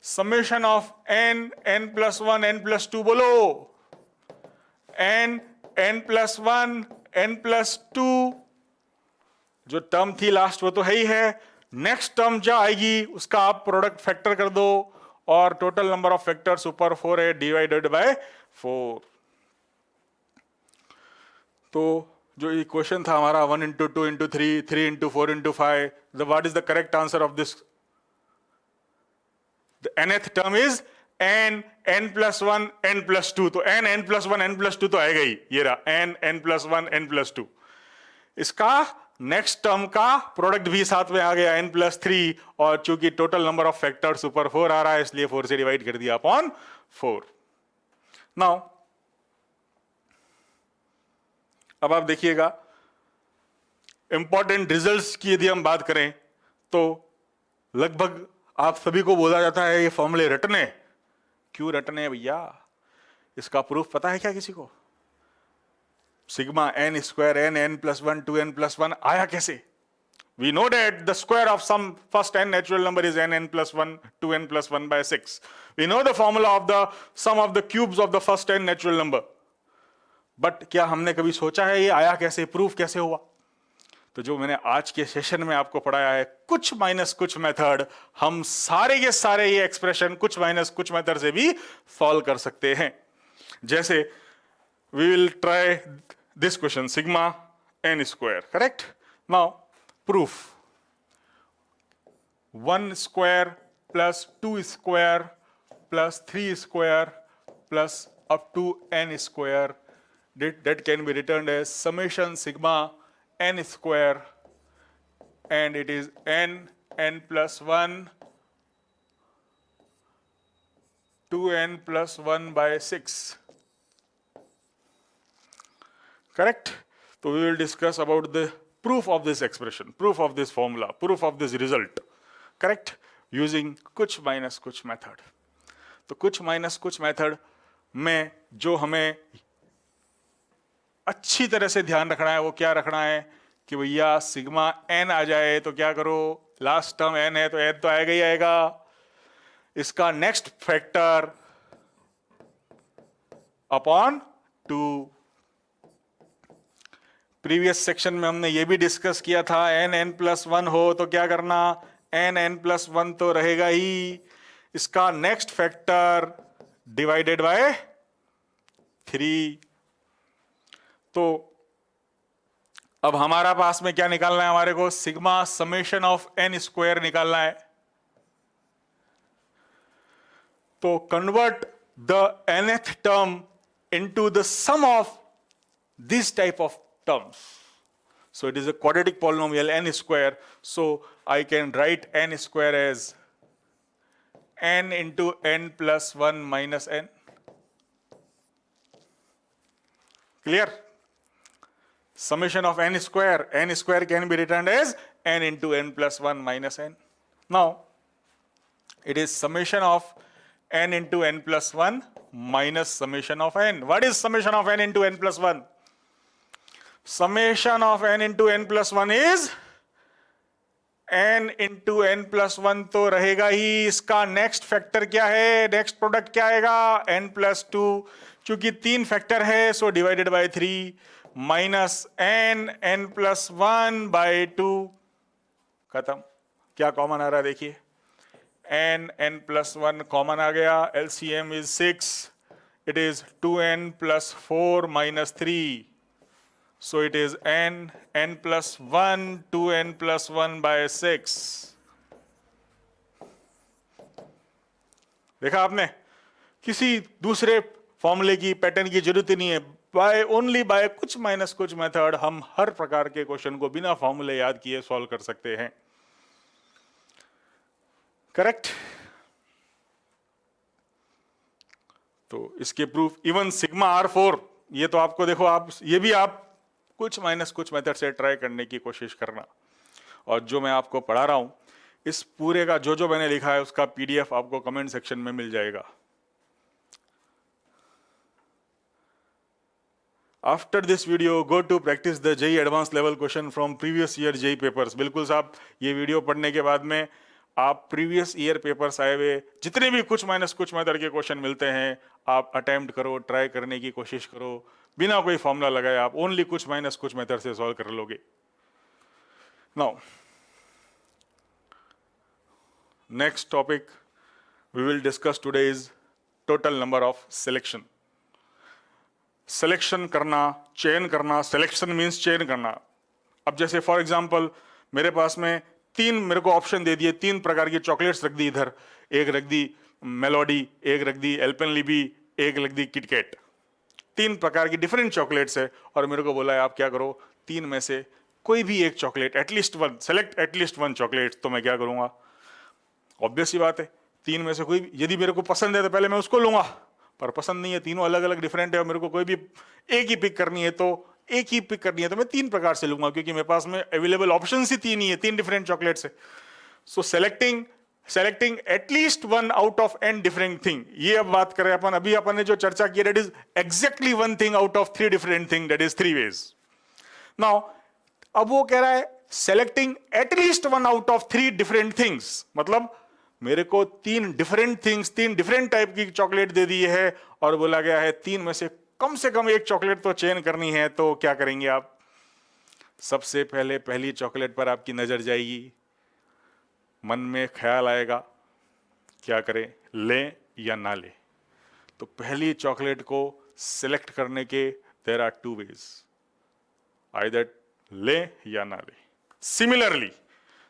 summation of n plus 1 n plus 2, बोलो n plus 1 n plus 2, जो term थी last वो तो है ही है, next term जो आएगी उसका आप प्रोडक्ट फैक्टर कर दो, और टोटल नंबर ऑफ फैक्टर्स ऊपर 4 है डिवाइडेड बाय 4। तो जो ये क्वेश्चन था हमारा 1 into 2 into 3 3 into 4 into 5, what is the correct answer of this? The nth term is n plus 1 n plus 2, तो n plus 1 n plus 2 तो आएगा ही, ये रहा n plus 1 n plus 2। इसका नेक्स्ट टर्म का प्रोडक्ट भी साथ में आ गया n plus 3, और चूंकि टोटल नंबर ऑफ फैक्टर्स ऊपर 4 आ रहा है इसलिए 4 से डिवाइड कर दिया अपॉन 4। नाउ अब आप देखिएगा इंपॉर्टेंट रिजल्ट्स की यदि हम बात करें तो लगभग आप सभी को बोला जाता है ये फॉर्मूले रटने। क्यों रटने भैया, इसका प्रूफ पता है क्या किसी को? Sigma n square n plus 1 2n plus 1 आया कैसे? We know that the square of some first n natural number is n plus 1 2n plus 1 by 6। We know the formula of the sum of the cubes of the first n natural number। But क्या हमने कभी सोचा है ये आया कैसे, proof कैसे हुआ? तो जो मैंने आज के सेशन में आपको पढ़ाया है, कुछ माइनस कुछ मेथड, हम सारे के सारे ये एक्सप्रेशन कुछ माइनस कुछ मेथड से भी सॉल्व कर सकते हैं। जैसे we will try this question, sigma n square, correct? Now proof 1 square plus 2 square plus 3 square plus up to n square, that can be written as summation sigma n square, and it is n plus 1 2n plus 1 by 6, correct? So we will discuss about the proof of this expression, proof of this formula, proof of this result, correct, using कुछ minus कुछ method. तो कुछ minus कुछ method में जो हमें अच्छी तरह से ध्यान रखना है वो क्या रखना है कि भैया सिग्मा n आ जाए तो क्या करो, लास्ट टर्म n है तो n तो आएगा ही आएगा, इसका next factor upon 2, previous section में हमने ये भी डिस्कस किया था, n+1 हो तो क्या करना, n+1 तो रहेगा ही, इसका नेक्स्ट फैक्टर डिवाइडेड बाय 3। तो अब हमारा पास में क्या निकालना है, हमारे को sigma summation of n square निकालना है। तो convert the nth term into the sum of this type of terms. So it is a quadratic polynomial n square. So I can write n square as n into n plus 1 minus n. Clear? Summation of n square can be written as n into n plus 1 minus n. Now it is summation of n into n plus 1 minus summation of n. What is summation of n into n plus 1? Summation of n into n plus 1 is n into n plus 1 तो रहेगा ही, इसका next factor क्या है, next product क्या आएगा, n plus 2, क्योंकि 3 factor है so divided by 3 minus n plus 1 by 2, खत्म। क्या कॉमन आ रहा है देखिए, n plus 1 कॉमन आ गया, LCM is 6, it is 2n plus 4 minus 3, so it is n plus 1 2n plus 1 by 6। देखा आपने, किसी दूसरे फॉर्मूले की पैटर्न की जरूरत ही नहीं है, बाय ओनली बाय कुछ माइनस कुछ मेथड हम हर प्रकार के क्वेश्चन को बिना फॉर्मूले याद किए सॉल्व कर सकते हैं। करेक्ट? तो इसके प्रूफ इवन सिग्मा R4, ये तो आपको देखो, आप ये भी आप कुछ माइनस कुछ मेथड से ट्राई करने की कोशिश करना, और जो मैं आपको पढ़ा रहा हूं इस पूरे का जो मैंने लिखा है उसका PDF आपको कमेंट सेक्शन में मिल जाएगा। After this video go to practice the JEE advance level question from previous year JEE papers. बिल्कुल साहब, ये वीडियो पढ़ने के बाद में आप प्रीवियस ईयर पेपर्स आए हुए जितने भी कुछ माइनस कुछ मेथड के क्वेश्चन मिलते हैं आप अटेम्प्ट करो, ट्राई करने की कोशिश करो, बिना कोई फॉर्मूला लगाए आप ओनली कुछ माइनस कुछ मेथड से सॉल्व कर लोगे। Now next topic we will discuss today is total number of selection. Selection करना, चयन करना, सिलेक्शन मीन्स चयन करना। अब जैसे फॉर एग्जांपल मेरे पास में 3 मेरे को ऑप्शन दे दिए, 3 प्रकार की चॉकलेट्स रख दी इधर, एक रख दी मेलोडी, एक रख दी एल्पेनलिबे, एक रख दी किटकैट। 3 प्रकार की डिफरेंट चॉकलेट्स है और मेरे को बोला है आप क्या करो, 3 में से कोई भी एक chocolate, at least one, select at least one chocolate. तो मैं क्या करूंगा, ऑब्वियस सी बात है 3 में से कोई भी यदि मेरे को पसंद है तो पहले मैं उसको लूंगा, पर पसंद नहीं है, तीनों अलग अलग डिफरेंट है और मेरे को कोई भी एक ही पिक करनी है तो एक ही पिक करनी है तो मैं 3 प्रकार से लूंगा, क्योंकि मेरे पास में अवेलेबल ऑप्शंस ही 3 ही है, 3 डिफरेंट चॉकलेट्स है। So selecting at least one out of n different thing. ये अब बात करें अपन, अभी अपन ने जो चर्चा की that is exactly one thing out of 3 different thing, that is 3 ways. Now अब वो कह रहा है selecting at least one out of 3 different things, मतलब मेरे को 3 डिफरेंट थिंग्स, 3 डिफरेंट टाइप की चॉकलेट दे दी है और बोला गया है 3 में से कम एक चॉकलेट तो चयन करनी है। तो क्या करेंगे आप, सबसे पहले पहली चॉकलेट पर आपकी नजर जाएगी, मन में ख्याल आएगा क्या करें, लें या ना लें। तो पहली चॉकलेट को सिलेक्ट करने के देयर आर 2 वेज, आइदर लें या ना लें। सिमिलरली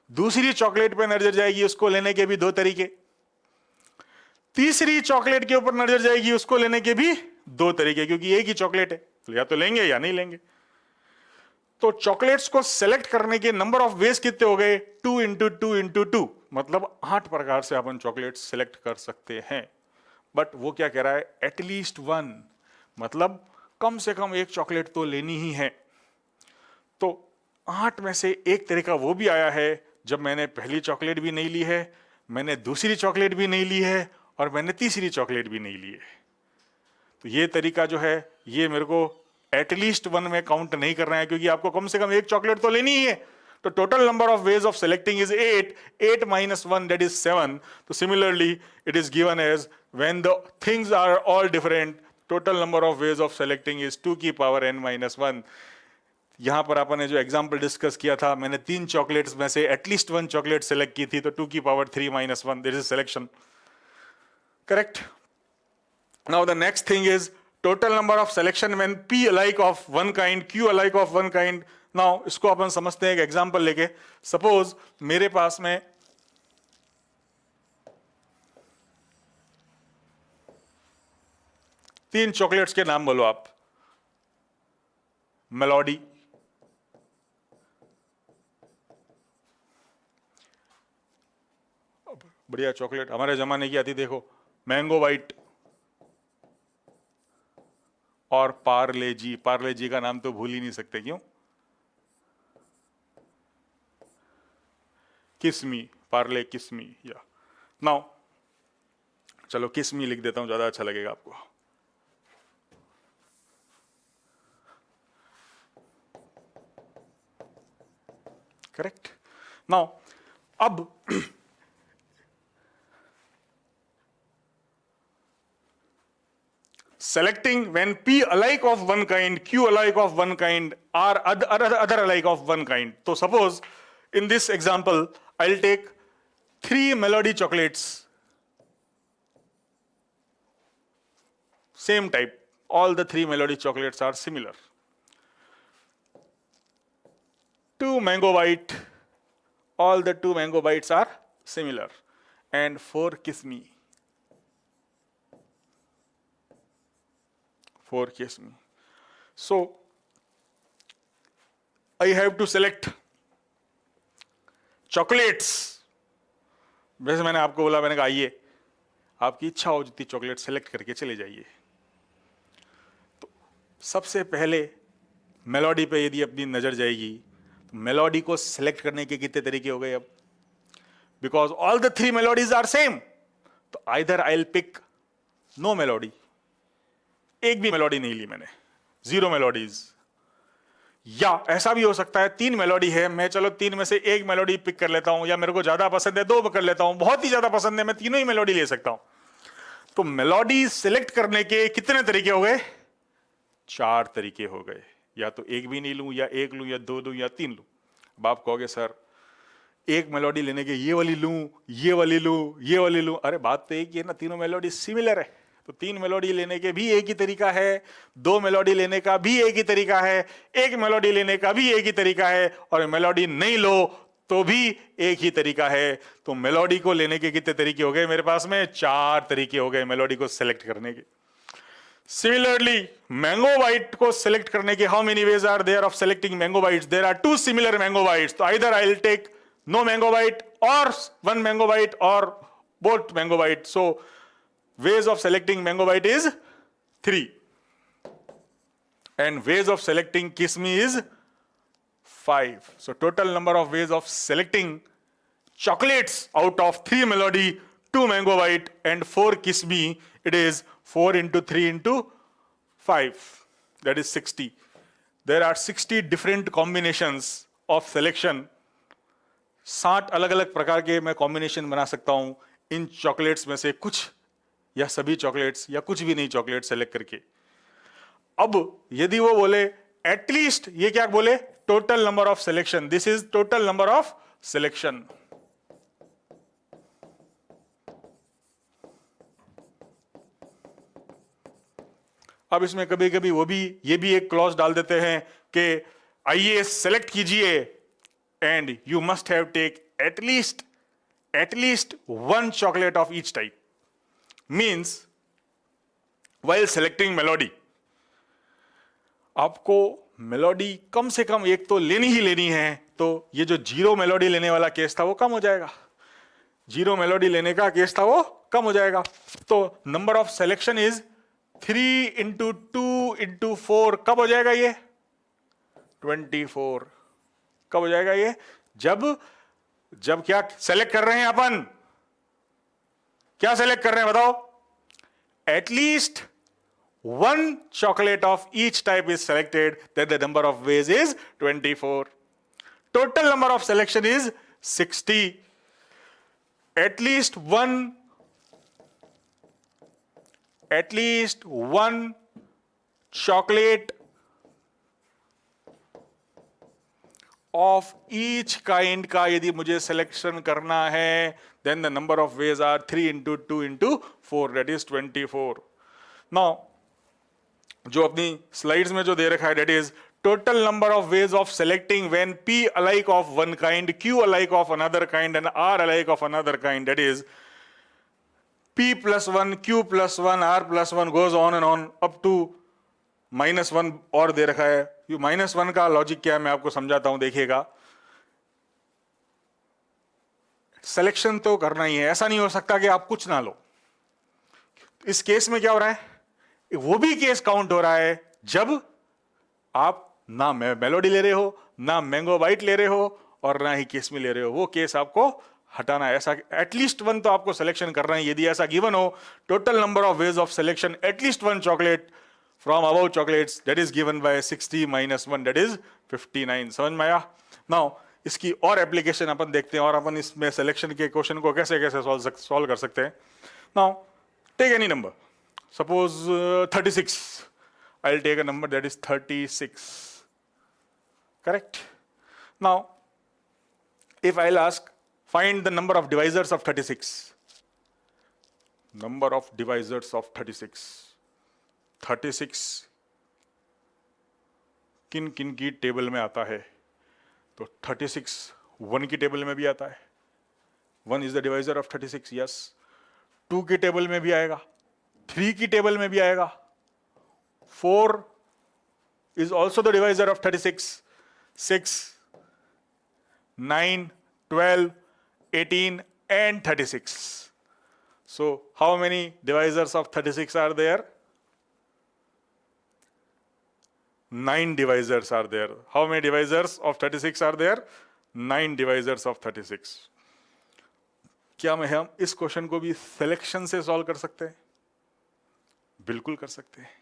दूसरी चॉकलेट पे नजर जाएगी, उसको लेने के भी 2 तरीके। तीसरी चॉकलेट के ऊपर नजर जाएगी, उसको लेने के भी 2 तरीके, क्योंकि एक ही चॉकलेट है तो या तो लेंगे या नहीं लेंगे। तो चॉकलेट्स को सेलेक्ट करने के नंबर ऑफ वेज कितने हो गए, 2 इंटू 2 इंटू 2, मतलब 8 प्रकार से अपन चॉकलेट सेलेक्ट कर सकते हैं। बट वो क्या कह रहा है, एटलीस्ट वन, मतलब कम से कम एक चॉकलेट तो लेनी ही है। तो 8 में से एक तरीका वो भी आया है जब मैंने पहली चॉकलेट भी नहीं ली है, मैंने दूसरी चॉकलेट भी नहीं ली है और मैंने तीसरी चॉकलेट भी नहीं ली है। तो ये तरीका जो है ये मेरे को एटलीस्ट वन में काउंट नहीं करना है, क्योंकि आपको कम से कम एक चॉकलेट तो लेनी ही है। तो total number of ways of selecting is 8 minus 1 that is 7। तो similarly it is given as when the things are all different, total number of ways of selecting is 2 की पावर n minus 1। यहां पर अपन ने जो example discuss किया था, मैंने 3 chocolates में से एटलीस्ट 1 चॉकलेट सेलेक्ट की थी, तो 2 की power 3 minus 1, this is selection, correct. Now the next thing is total number of selection when p alike of one kind, q alike of one kind. Now इसको अपन समझते हैं एक एग्जांपल लेके. Suppose मेरे पास में तीन चॉकलेट्स के नाम बोलो आप. मेलोडी, बढ़िया चॉकलेट हमारे जमाने की आती, देखो, मैंगो वाइट और पार्ले जी. पार्ले जी का नाम तो भूल ही नहीं सकते, क्यों? किस्मी, पार्ले किस्मी. या नाउ चलो किस्मी लिख देता हूं, ज्यादा अच्छा लगेगा आपको. करेक्ट. नाउ अब selecting when p alike of one kind, q alike of one kind, or other alike of one kind. So suppose in this example I'll take 3 melody chocolates, same type, all the 3 melody chocolates are similar. 2 mango white, all the 2 mango bites are similar, and 4 kiss me. 4 kiss me. So I have to select chocolates. वैसे मैंने आपको बोला, मैंने कहा आइए आपकी इच्छा हो जितनी चॉकलेट सेलेक्ट करके चले जाइए. तो सबसे पहले मेलोडी पे यदि अपनी नजर जाएगी तो मेलोडी को सेलेक्ट करने के कितने तरीके हो गए अब, because all the 3 melodies are same. तो either I will pick no melody, एक भी मेलोडी नहीं ली मैंने, 0 मेलोडीज. या ऐसा भी हो सकता है 3 मेलोडी है, मैं चलो 3 में से एक मेलोडी पिक कर लेता हूं, या मेरे को ज्यादा पसंद है 2 कर लेता हूं, बहुत ही ज्यादा पसंद है मैं तीनों ही मेलोडी ले सकता हूं. तो मेलोडी सिलेक्ट करने के कितने तरीके हो गए? 4 तरीके हो गए. या तो एक भी नहीं लूं, या एक लूं, या 2 लूं, या 3 लूं. अब आप कहोगे सर एक मेलोडी लेने के ये वाली लूं, ये वाली लूं, ये वाली लूं. अरे बात तो एक ही है ना, तीनों मेलोडी सिमिलर है. तो 3 मेलोडी लेने के भी एक ही तरीका है, 2 मेलोडी लेने का भी एक ही तरीका है, एक मेलोडी लेने का भी एक ही तरीका है, और मेलोडी नहीं लो तो भी एक ही तरीका है. तो मेलोडी को लेने के कितने तरीके हो गए मेरे पास में? 4 तरीके हो गए मेलोडी को सेलेक्ट करने के. सिमिलरली मैंगो वाइट को सेलेक्ट करने के how many ways are there of selecting mango whites? There are 2 similar mango whites. तो either I will take no mango white और 1 मैंगो वाइट और both mango white. So ways of selecting mango white is 3, and ways of selecting kiss me is 5. So total number of ways of selecting chocolates out of 3 melody, 2 mango white and 4 kiss me, it is 4 into 3 into 5, that is 60. There are 60 different combinations of selection. 60 अलग अलग प्रकार के मैं combination बना सकता हूं इन chocolates में से कुछ या सभी चॉकलेट्स या कुछ भी नहीं चॉकलेट सेलेक्ट करके. अब यदि वो बोले एटलीस्ट, ये क्या बोले? Total number of selection. This is total number of selection. अब इसमें कभी कभी वो भी ये भी एक क्लॉज डाल देते हैं कि आइए सेलेक्ट कीजिए and you must have take at least 1 chocolate of each type. Means while selecting melody, आपको मेलोडी कम से कम एक तो लेनी ही लेनी है. तो ये जो 0 मेलोडी लेने वाला केस था वो कम हो जाएगा, 0 मेलोडी लेने का केस था वो कम हो जाएगा. तो number of selection is 3 into 2 into 4. कब हो जाएगा ये? 24. कब हो जाएगा ये? जब क्या सेलेक्ट कर रहे हैं अपन? क्या सेलेक्ट कर रहे हैं बताओ? At least 1 chocolate of each type is selected, then the number of ways is 24. Total number of selection is 60. At least one chocolate of each kind का यदि मुझे सिलेक्शन करना है, then the number of ways are 3 into 2 into 4, that is 24. Now जो अपनी slides में जो दे रखा है, that is total number of ways of selecting when P alike of one kind, Q alike of another kind, and R alike of another kind. That is P plus 1, Q plus 1, R plus 1 goes on and on up to -1 और दे रखा है. ये -1 का logic क्या है मैं आपको समझाता हूं, देखिएगा. सिलेक्शन तो करना ही है, ऐसा नहीं हो सकता कि आप कुछ ना लो. इस केस में क्या हो रहा है, वो भी केस काउंट हो रहा है जब आप ना मेलोडी ले रहे हो, ना मैंगो बाइट ले रहे हो, और ना ही केसमी ले रहे हो. वो केस आपको हटाना है. ऐसा एटलीस्ट वन तो आपको सिलेक्शन करना है. यदि ऐसा गिवन हो, total number of ways of selection at least one chocolate from above chocolates, that is given by 60 - 1, that is 59. समझ में आया? नाउ इसकी और एप्लीकेशन अपन देखते हैं, और अपन इसमें सिलेक्शन के क्वेश्चन को कैसे कैसे सॉल्व कर सकते हैं. Now take any number, suppose 36. I'll take a number that is 36. Correct? Now, if I'll ask, find the number of divisors of 36. Number of divisors of 36. 36 किन किन की टेबल में आता है? तो 36 1 की टेबल में भी आता है. 1 is the divisor of 36. Yes. 2 की टेबल में भी आएगा. 3 की टेबल में भी आएगा. 4 is also the divisor of 36. 6, 9, 12, 18, and 36. So, how many divisors of 36 are there? 9 divisors are there. How many divisors of 36 are there? 9 divisors of 36. क्या हम इस क्वेश्चन को भी सिलेक्शन से सॉल्व कर सकते हैं? बिल्कुल कर सकते हैं.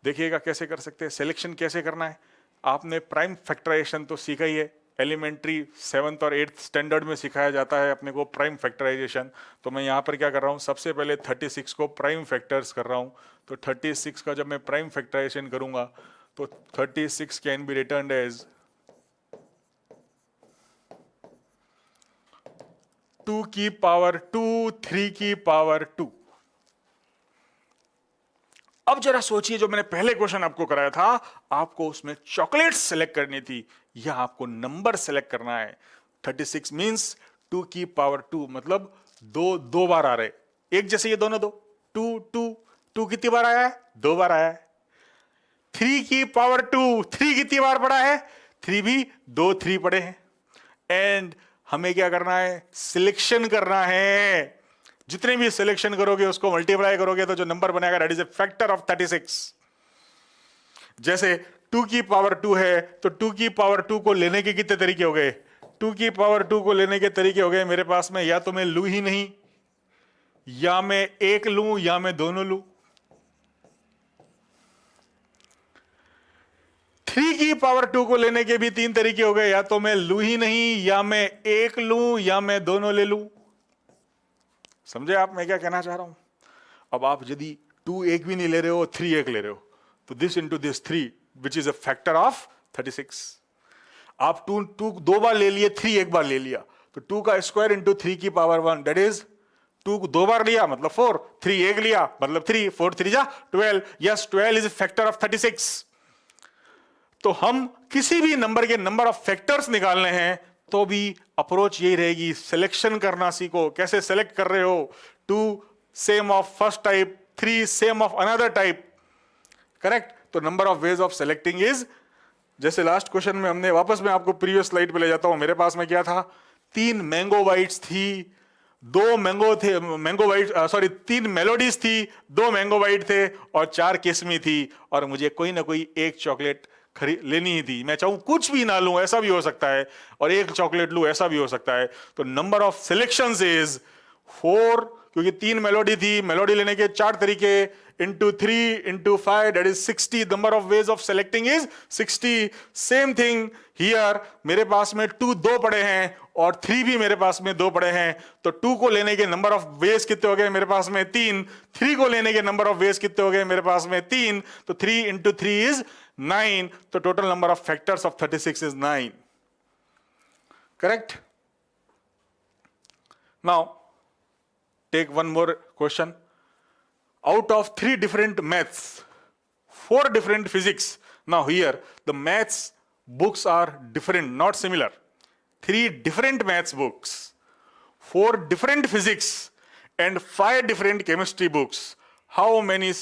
देखिएगा कैसे कर सकते हैं. सिलेक्शन कैसे करना है, आपने प्राइम फैक्टराइजेशन तो सीखा ही है. एलिमेंट्री 7th और 8th स्टैंडर्ड में सिखाया जाता है अपने को प्राइम फैक्टराइजेशन. तो मैं यहाँ पर क्या कर रहा हूँ, सबसे पहले 36 को प्राइम फैक्टर्स कर रहा हूँ. तो 36 का जब मैं प्राइम फैक्टराइजेशन करूंगा तो 36 कैन बी रिटर्न्ड एज 2 की पावर 2, 3 की पावर 2. अब जरा सोचिए, जो मैंने पहले क्वेश्चन आपको कराया था, आपको उसमें चॉकलेट सेलेक्ट करनी थी, या आपको नंबर सेलेक्ट करना है. 36 मींस 2 की पावर 2, मतलब दो बार आ रहे, एक जैसे ये दोनों दो. 2 कितनी बार आया है? 2 बार आया है. 3 की पावर 2, 3 कितनी बार पड़ा है? 3 भी 2 3 पड़े हैं. एंड हमें क्या करना है, सिलेक्शन करना है. जितने भी सिलेक्शन करोगे उसको मल्टीप्लाई करोगे तो जो नंबर बनेगा that is a factor of 36. जैसे 2 की पावर 2 है तो 2 की पावर 2 को लेने के कितने तरीके हो गए? 2 की पावर 2 को लेने के तरीके हो गए मेरे पास में, या तो मैं लू ही नहीं, या मैं एक लूं, या मैं दोनों लूं. 3 की पावर 2 को लेने के भी 3 तरीके हो गए, या तो मैं लू ही नहीं, या मैं एक लूं, या मैं दोनों ले लूं. समझे आप मैं क्या कहना चाह रहा हूं? अब आप यदि 2 एक भी नहीं ले रहे हो, 3 एक ले रहे हो, तो this into this 3 which is a factor of 36. आप 2 2 बार ले लिए, 3 एक बार ले लिया, तो 2 का स्क्वायर इंटू 3 की पावर 1, दैट इज 2 2 बार लिया मतलब 4, 3 एक लिया मतलब 3, 4 3 जा 12. Yes, 12 is a factor of 36. तो हम किसी भी नंबर के नंबर ऑफ फैक्टर्स निकालने हैं तो भी अप्रोच यही रहेगी, सिलेक्शन करना सीखो. कैसे सेलेक्ट कर रहे हो? 2 same of first type, 3 same of another type. Correct. तो number of ways of selecting is, जैसे लास्ट क्वेश्चन में हमने, वापस मैं आपको प्रीवियस स्लाइड पे ले जाता हूं. मेरे पास में क्या था? 3 मैंगो बाइट्स थी, 2 मैंगो थे, मैंगो बाइट सॉरी 3 मेलोडीज थी, 2 मैंगो बाइट थे, और 4 किस्मी थी, और मुझे कोई ना कोई एक चॉकलेट खरीद लेनी ही थी. मैं चाहूं कुछ भी ना लूं, ऐसा भी हो सकता है, और एक चॉकलेट लूं, ऐसा भी हो सकता है. तो नंबर ऑफ सिलेक्शंस इज 4, क्योंकि 3 मेलोडी थी, मेलोडी लेने के 4 तरीके, into 3 into 5 that is 60. Number of ways of selecting is 60. Same thing here, मेरे पास में 2 2 पड़े हैं और 3 भी मेरे पास में 2 पड़े हैं. तो 2 को लेने के नंबर ऑफ वेज कितने हो गए मेरे पास में? 3. 3 को लेने के नंबर ऑफ वेज कितने हो गए मेरे पास में? 3. तो 3 इंटू 3 इज 9. तो total number of factors of 36 is 9. Correct? Now, take one more question. Out of 3 different maths, 4 different physics. Now here, the maths books are different, not similar. 3 different maths books, 4 different physics, and 5 different chemistry books. How many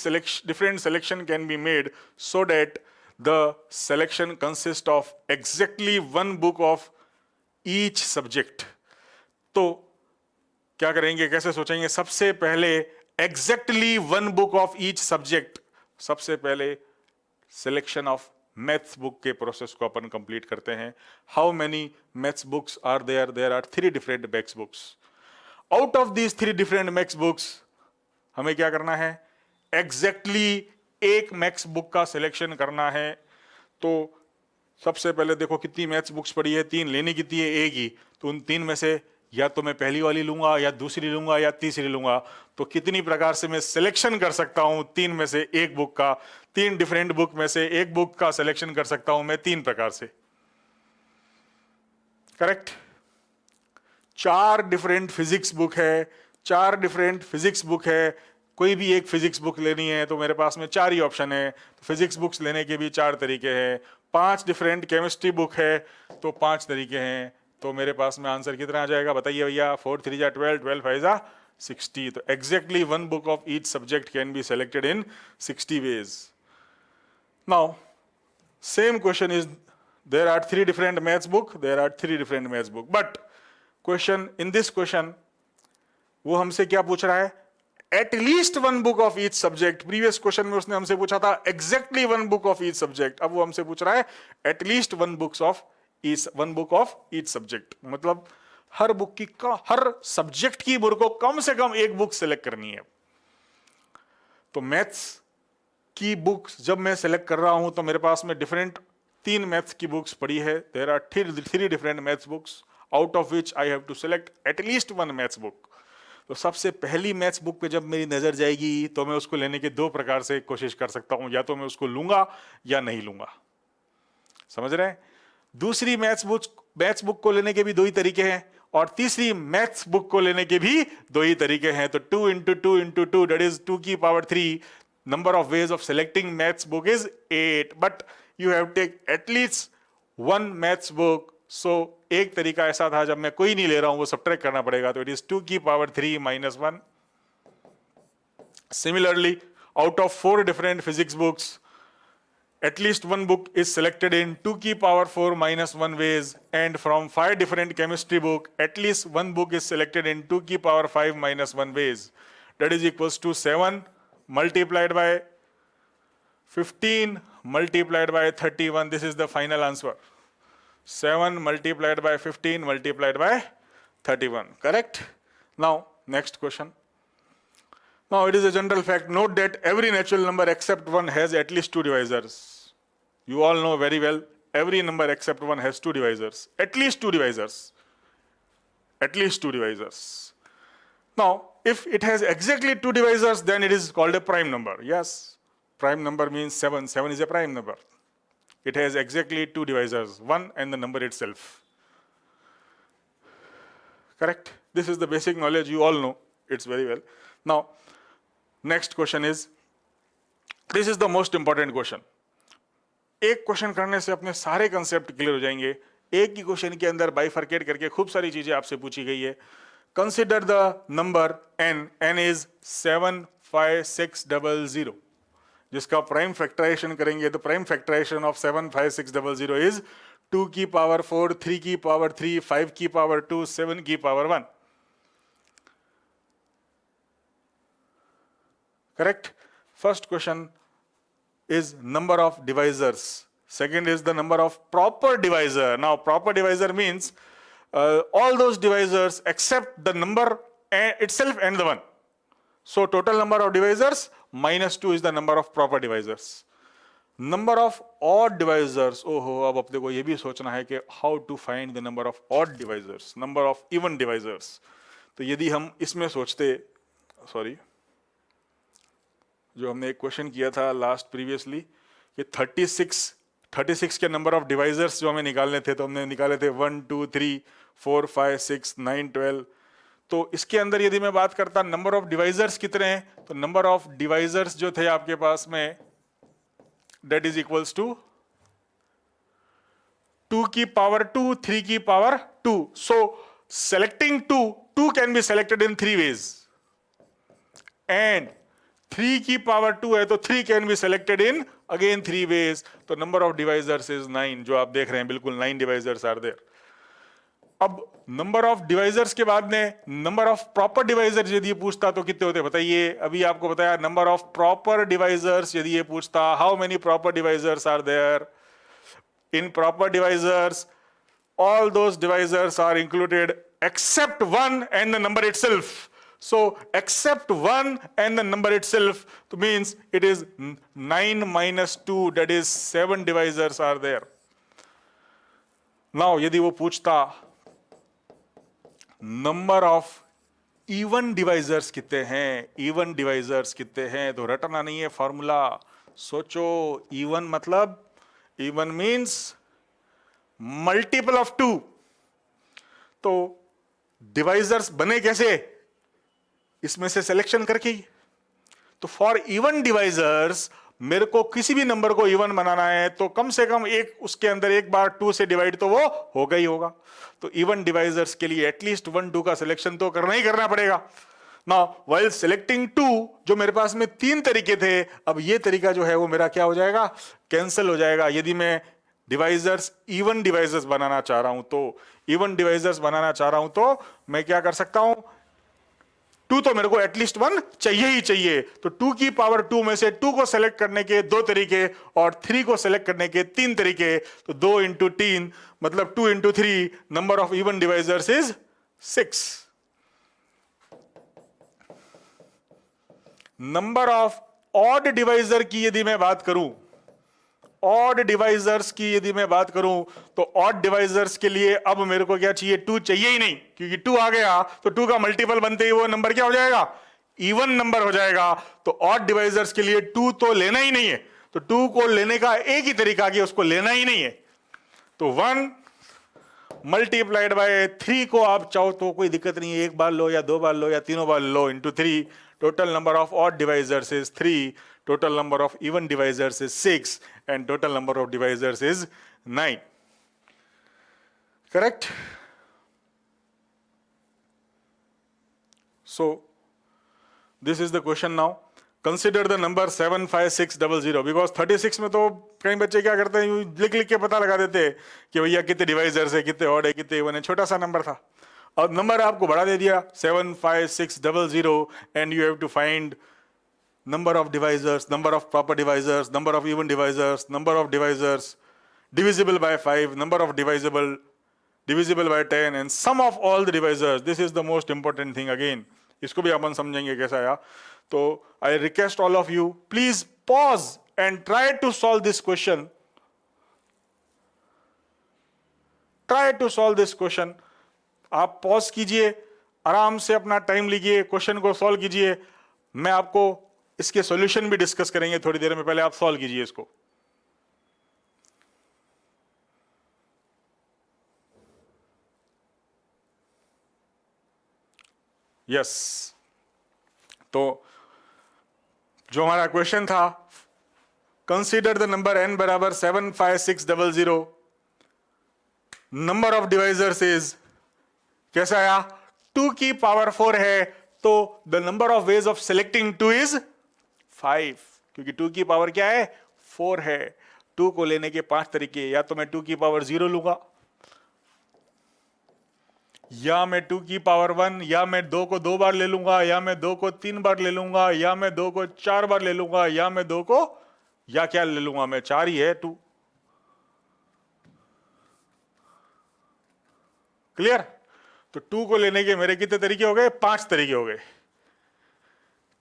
different selection can be made so that the selection consists of exactly 1 book of each subject? तो क्या करेंगे, कैसे सोचेंगे? सबसे पहले exactly 1 book of each subject, सबसे पहले selection of maths book के प्रोसेस को अपन कंप्लीट करते हैं. How many maths books are there? There are 3 different maths books. Out of these 3 different maths books हमें क्या करना है? एग्जैक्टली एक मैथ्स बुक का सिलेक्शन करना है. तो सबसे पहले देखो कितनी मैथ्स बुक्स पड़ी है, 3. लेनी कितनी है? एक ही. तो उन 3 में से या तो मैं पहली वाली लूंगा, या दूसरी लूंगा, या तीसरी लूंगा. तो कितनी प्रकार से मैं सिलेक्शन कर सकता हूं 3 में से एक बुक का? 3 डिफरेंट बुक में से एक बुक का सिलेक्शन कर सकता हूं मैं 3 प्रकार से. करेक्ट? 4 डिफरेंट फिजिक्स बुक है, 4 डिफरेंट फिजिक्स बुक है. कोई भी एक फिजिक्स बुक लेनी है तो मेरे पास में 4 ही ऑप्शन है. तो फिजिक्स बुक्स लेने के भी 4 तरीके हैं. 5 डिफरेंट केमिस्ट्री बुक है तो 5 तरीके हैं. तो मेरे पास में आंसर कितना आ जाएगा बताइए भैया? 4 3 जा 12, 12 5 जा 60. तो exactly 1 book of each subject can be selected in 60 ways. Now, same question is, there are 3 different maths book, there are 3 different maths book. But question, in this question, वो हमसे क्या पूछ रहा है? At least 1 book of each subject. Previous question में उसने हमसे पूछा था exactly 1 book of each subject. अब वो हमसे पूछ रहा है at least 1 book of each subject. मतलब हर बुक की हर सब्जेक्ट की मेरे को कम से कम एक बुक सेलेक्ट करनी है. तो मैथ्स की बुक्स जब मैं सेलेक्ट कर रहा हूं तो मेरे पास में डिफरेंट 3 मैथ्स की बुक्स पड़ी है. There are 3 different maths books out of which I have to select at least 1 maths book. तो सबसे पहली मैथ्स बुक पे जब मेरी नजर जाएगी तो मैं उसको लेने के 2 प्रकार से कोशिश कर सकता हूं. या तो मैं उसको लूंगा या नहीं लूंगा. समझ रहे हैं? दूसरी मैथ्स बुक को लेने के भी 2 ही तरीके हैं, और तीसरी मैथ्स बुक को लेने के भी 2 ही तरीके हैं. तो 2 into 2 into 2, that is 2 की power 3. Number of ways of selecting maths book is 8, but you have to take at least 1 maths book. So एक तरीका ऐसा था, जब मैं कोई नहीं ले रहा हूं वो सब्ट्रैक्ट करना पड़ेगा, तो it is 2 की power 3 minus 1. Similarly, out of 4 different physics books, at least 1 book is selected in 2 की power 4 minus 1 ways, and from 5 different chemistry book, at least 1 book is selected in 2 की power 5 minus 1 ways. That is equals to 7 multiplied by 15 multiplied by 31. This is the final answer. 7 multiplied by 15 multiplied by 31. Correct? Now, next question. Now, it is a general fact. Note that every natural number except 1 has at least 2 divisors. You all know very well, every number except 1 has 2 divisors. At least 2 divisors. At least 2 divisors. Now, if it has exactly 2 divisors, then it is called a prime number. Yes, prime number means 7. 7 is a prime number. It has exactly 2 divisors, 1 and the number itself. Correct? This is the basic knowledge, you all know. It's very well. Now, next question is, this is the most important question. एक question करने से अपने सारे concept clear हो जाएंगे. एक ही question के अंदर बाइफरकेट करके खूब सारी चीजें आपसे पूछी गई है. Consider the number n. n is 75600, जिसका प्राइम फैक्टराइजेशन करेंगे तो प्राइम फैक्टराइजेशन ऑफ 75600 is 2 की पावर 4, 3 की पावर 3, 5 की पावर 2, 7 की power 1. Correct? First question is number of divisors. Second is the number of proper divisor. Now, proper divisor means all those divisors except the number itself and the 1. So total number of divisors minus 2 is the number of proper divisors. Number of odd divisors. ओहो, अब अपने को ये भी सोचना है कि how to find the number of odd divisors, number of even divisors. तो यदि हम इसमें सोचते, सॉरी, जो हमने एक क्वेश्चन किया था लास्ट प्रीवियसली कि 36 के नंबर ऑफ डिवाइजर्स जो हमें निकालने थे, तो हमने निकाले थे 1 2 3 4, 5, 6, 9, 12। तो इसके अंदर यदि मैं बात करता नंबर ऑफ डिवाइजर्स कितने हैं, तो नंबर ऑफ डिवाइजर्स जो थे आपके पास में, दैट इज इक्वल्स टू 2 की पावर 2, 3 की power 2। So selecting 2 can be selected in 3 ways, and 3 की पावर 2 है तो 3 can be selected in again 3 ways। तो number of divisors is 9, जो आप देख रहे हैं बिल्कुल 9 divisors are there। अब नंबर ऑफ डिवाइजर्स के बाद में नंबर ऑफ प्रॉपर डिवाइजर्स यदि ये पूछता तो कितने होते बताइए। अभी आपको बताया नंबर ऑफ प्रॉपर डिवाइजर्स यदि ये पूछता, how many proper divisors are there. इन proper divisors all those divisors are included except 1 and the number itself। So except 1 and the number itself means it is 9 minus 2, that is 7 divisors are there। Now यदि वो पूछता number of even divisors कितने हैं, even divisors कितने हैं, तो रटना नहीं है फॉर्मूला, सोचो। even मतलब even means मल्टीपल ऑफ 2। तो डिवाइजर्स बने कैसे, इसमें से सिलेक्शन करके ही। तो फॉर इवन डिवाइजर्स मेरे को किसी भी नंबर को इवन बनाना है तो कम से कम एक उसके अंदर एक बार 2 से डिवाइड तो वो होगा ही होगा। तो इवन डिवाइजर्स के लिए एटलीस्ट 1, 2 का सिलेक्शन तो करना ही करना पड़ेगा। नाउ व्हाइल सिलेक्टिंग 2, जो मेरे पास में 3 तरीके थे, अब ये तरीका जो है वो मेरा क्या हो जाएगा, कैंसिल हो जाएगा। यदि मैं डिवाइजर्स इवन डिवाइजर्स बनाना चाह रहा हूं तो इवन डिवाइजर्स बनाना चाह रहा हूं तो मैं क्या कर सकता हूं, 2 तो मेरे को एटलीस्ट 1 चाहिए ही चाहिए। तो 2 की पावर 2 में से 2 को सेलेक्ट करने के 2 तरीके और 3 को सेलेक्ट करने के 3 तरीके। तो 2 इंटू 3 मतलब 2 into 3, number of even divisors is 6। Number of odd divisor की यदि मैं बात करूं, ऑड डिवाइजर्स की यदि मैं बात करूं तो ऑड डिवाइजर्स के लिए अब मेरे को क्या चाहिए, 2 चाहिए ही नहीं, क्योंकि 2 आ गया तो 2 का मल्टीपल बनते ही वो नंबर क्या हो जाएगा, इवन नंबर हो जाएगा। तो ऑड डिवाइजर्स के लिए 2 तो लेना ही नहीं है। तो 2 को लेने का एक ही तरीका कि उसको लेना ही नहीं है। तो 1 मल्टीप्लाइड बाय 3 को आप चाहो तो कोई दिक्कत नहीं है, एक बार लो या 2 बार लो या तीनों बार लो, into 3। Total number of odd divisors is 3, total number of even divisors is 6, and total number of divisors is 9। Correct? So this is the question now। Consider the number 75600, because 36 में तो कई बच्चे क्या करते हैं, लिख लिख के पता लगा देते हैं कि भैया कितने डिवाइजर्स है, कितने ऑड है, कितने इवन है। छोटा सा नंबर था और नंबर आपको बड़ा दे दिया 75600, and you have to find number of divisors, number of proper divisors, number of even divisors, number of divisors divisible by 5, number of divisible by 10, and sum of all the divisors। This is the most important thing again। इसको भी अपन समझेंगे कैसा आया। तो I request all of you, please pause and try to solve this question। Try to solve this question। आप pause कीजिए, आराम से अपना टाइम लीजिए, क्वेश्चन को सॉल्व कीजिए। मैं आपको इसके सॉल्यूशन भी डिस्कस करेंगे थोड़ी देर में, पहले आप सॉल्व कीजिए इसको। यस, तो जो हमारा क्वेश्चन था, कंसीडर द नंबर n बराबर 75600, नंबर ऑफ डिवाइजर्स इज कैसा आया, 2 की पावर 4 है, तो the number of ways of selecting 2 is 5, क्योंकि 2 की पावर क्या है, 4 है। 2 को लेने के 5 तरीके, या तो मैं 2 की पावर 0 लूंगा, या मैं 2 की पावर 1, या मैं 2 को 2 बार ले लूंगा, या मैं 2 को 3 बार ले लूंगा, या मैं 2 को 4 बार ले लूंगा, या मैं 2 को या क्या ले लूंगा, मैं 4 ही है 2। क्लियर? तो 2 को लेने के मेरे कितने तरीके हो गए, 5 तरीके हो गए।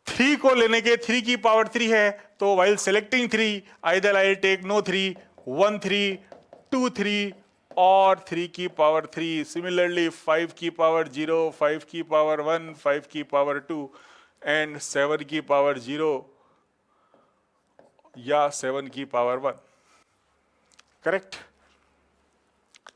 3 को लेने के 3 की पावर 3 है, तो while selecting 3 either I'll take no 3, 1 3, 2 3 और 3 की पावर 3। सिमिलरली 5 की पावर 0, 5 की पावर 1, 5 की पावर 2 एंड 7 की पावर 0 या 7 की पावर 1। करेक्ट?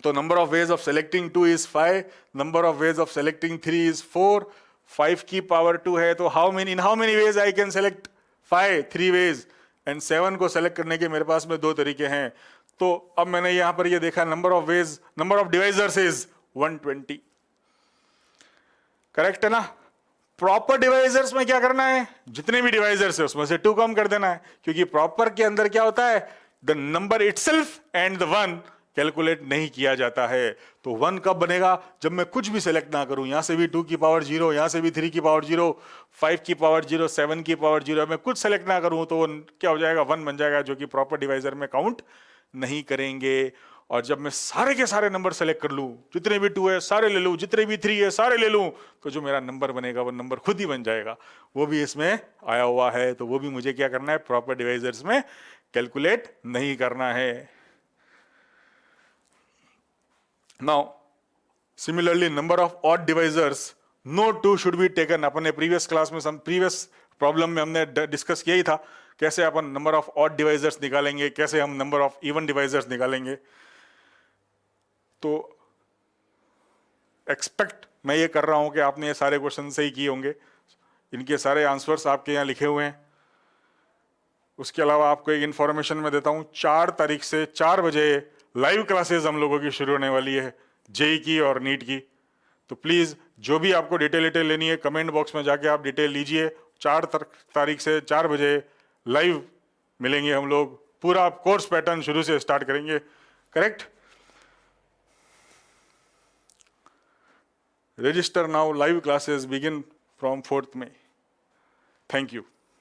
तो number of ways of selecting 2 is 5, number of ways of selecting 3 is 4, 5 की पावर 2 है, तो in how many ways I can select 5, 3 ways, and 7 को सेलेक्ट करने के मेरे पास में 2 तरीके हैं। तो अब मैंने यहां पर ये देखा number of divisors is 120, correct है ना। प्रॉपर डिवाइजर्स में क्या करना है, जितने भी डिवाइजर्स है उसमें से 2 कम कर देना है, क्योंकि प्रॉपर के अंदर क्या होता है, the number itself and the 1 calculate नहीं किया जाता है। तो 1 कब बनेगा, जब मैं कुछ भी सेलेक्ट ना करूं, यहां से भी 2 की पावर 0, यहां से भी 3 की पावर 0, 5 की पावर 0, 7 की पावर 0, मैं कुछ सेलेक्ट ना करूं तो क्या हो जाएगा, 1 बन जाएगा, जो कि प्रॉपर डिवाइजर में काउंट नहीं करेंगे। और जब मैं सारे के सारे नंबर सेलेक्ट कर लूं, जितने भी 2 है सारे ले लूं, जितने भी 3 है सारे ले लूं, तो जो मेरा नंबर बनेगा वो नंबर खुद ही बन जाएगा। वो भी इसमें आया हुआ है, तो वो भी मुझे क्या करना है, प्रॉपर डिवाइजर्स में कैलकुलेट नहीं करना है। Now similarly number of odd divisors, no 2 should be taken. अपने प्रीवियस क्लास में, प्रीवियस प्रॉब्लम में हमने डिस्कस किया ही था कैसे अपन नंबर ऑफ ऑड डिवाइजर्स निकालेंगे, कैसे हम नंबर ऑफ इवन डिवाइजर्स निकालेंगे। तो एक्सपेक्ट मैं ये कर रहा हूं कि आपने ये सारे क्वेश्चन सही किए होंगे, इनके सारे आंसर्स आपके यहाँ लिखे हुए हैं। उसके अलावा आपको एक इंफॉर्मेशन मैं देता हूं, 4 तारीख से 4 बजे लाइव क्लासेस हम लोगों की शुरू होने वाली है, जेई की और नीट की। तो प्लीज जो भी आपको डिटेल लेनी है, कमेंट बॉक्स में जाके आप डिटेल लीजिए। 4 तारीख से 4 बजे लाइव मिलेंगे हम लोग, पूरा कोर्स पैटर्न शुरू से स्टार्ट करेंगे, correct. Register now, live classes begin from 4th May। Thank you.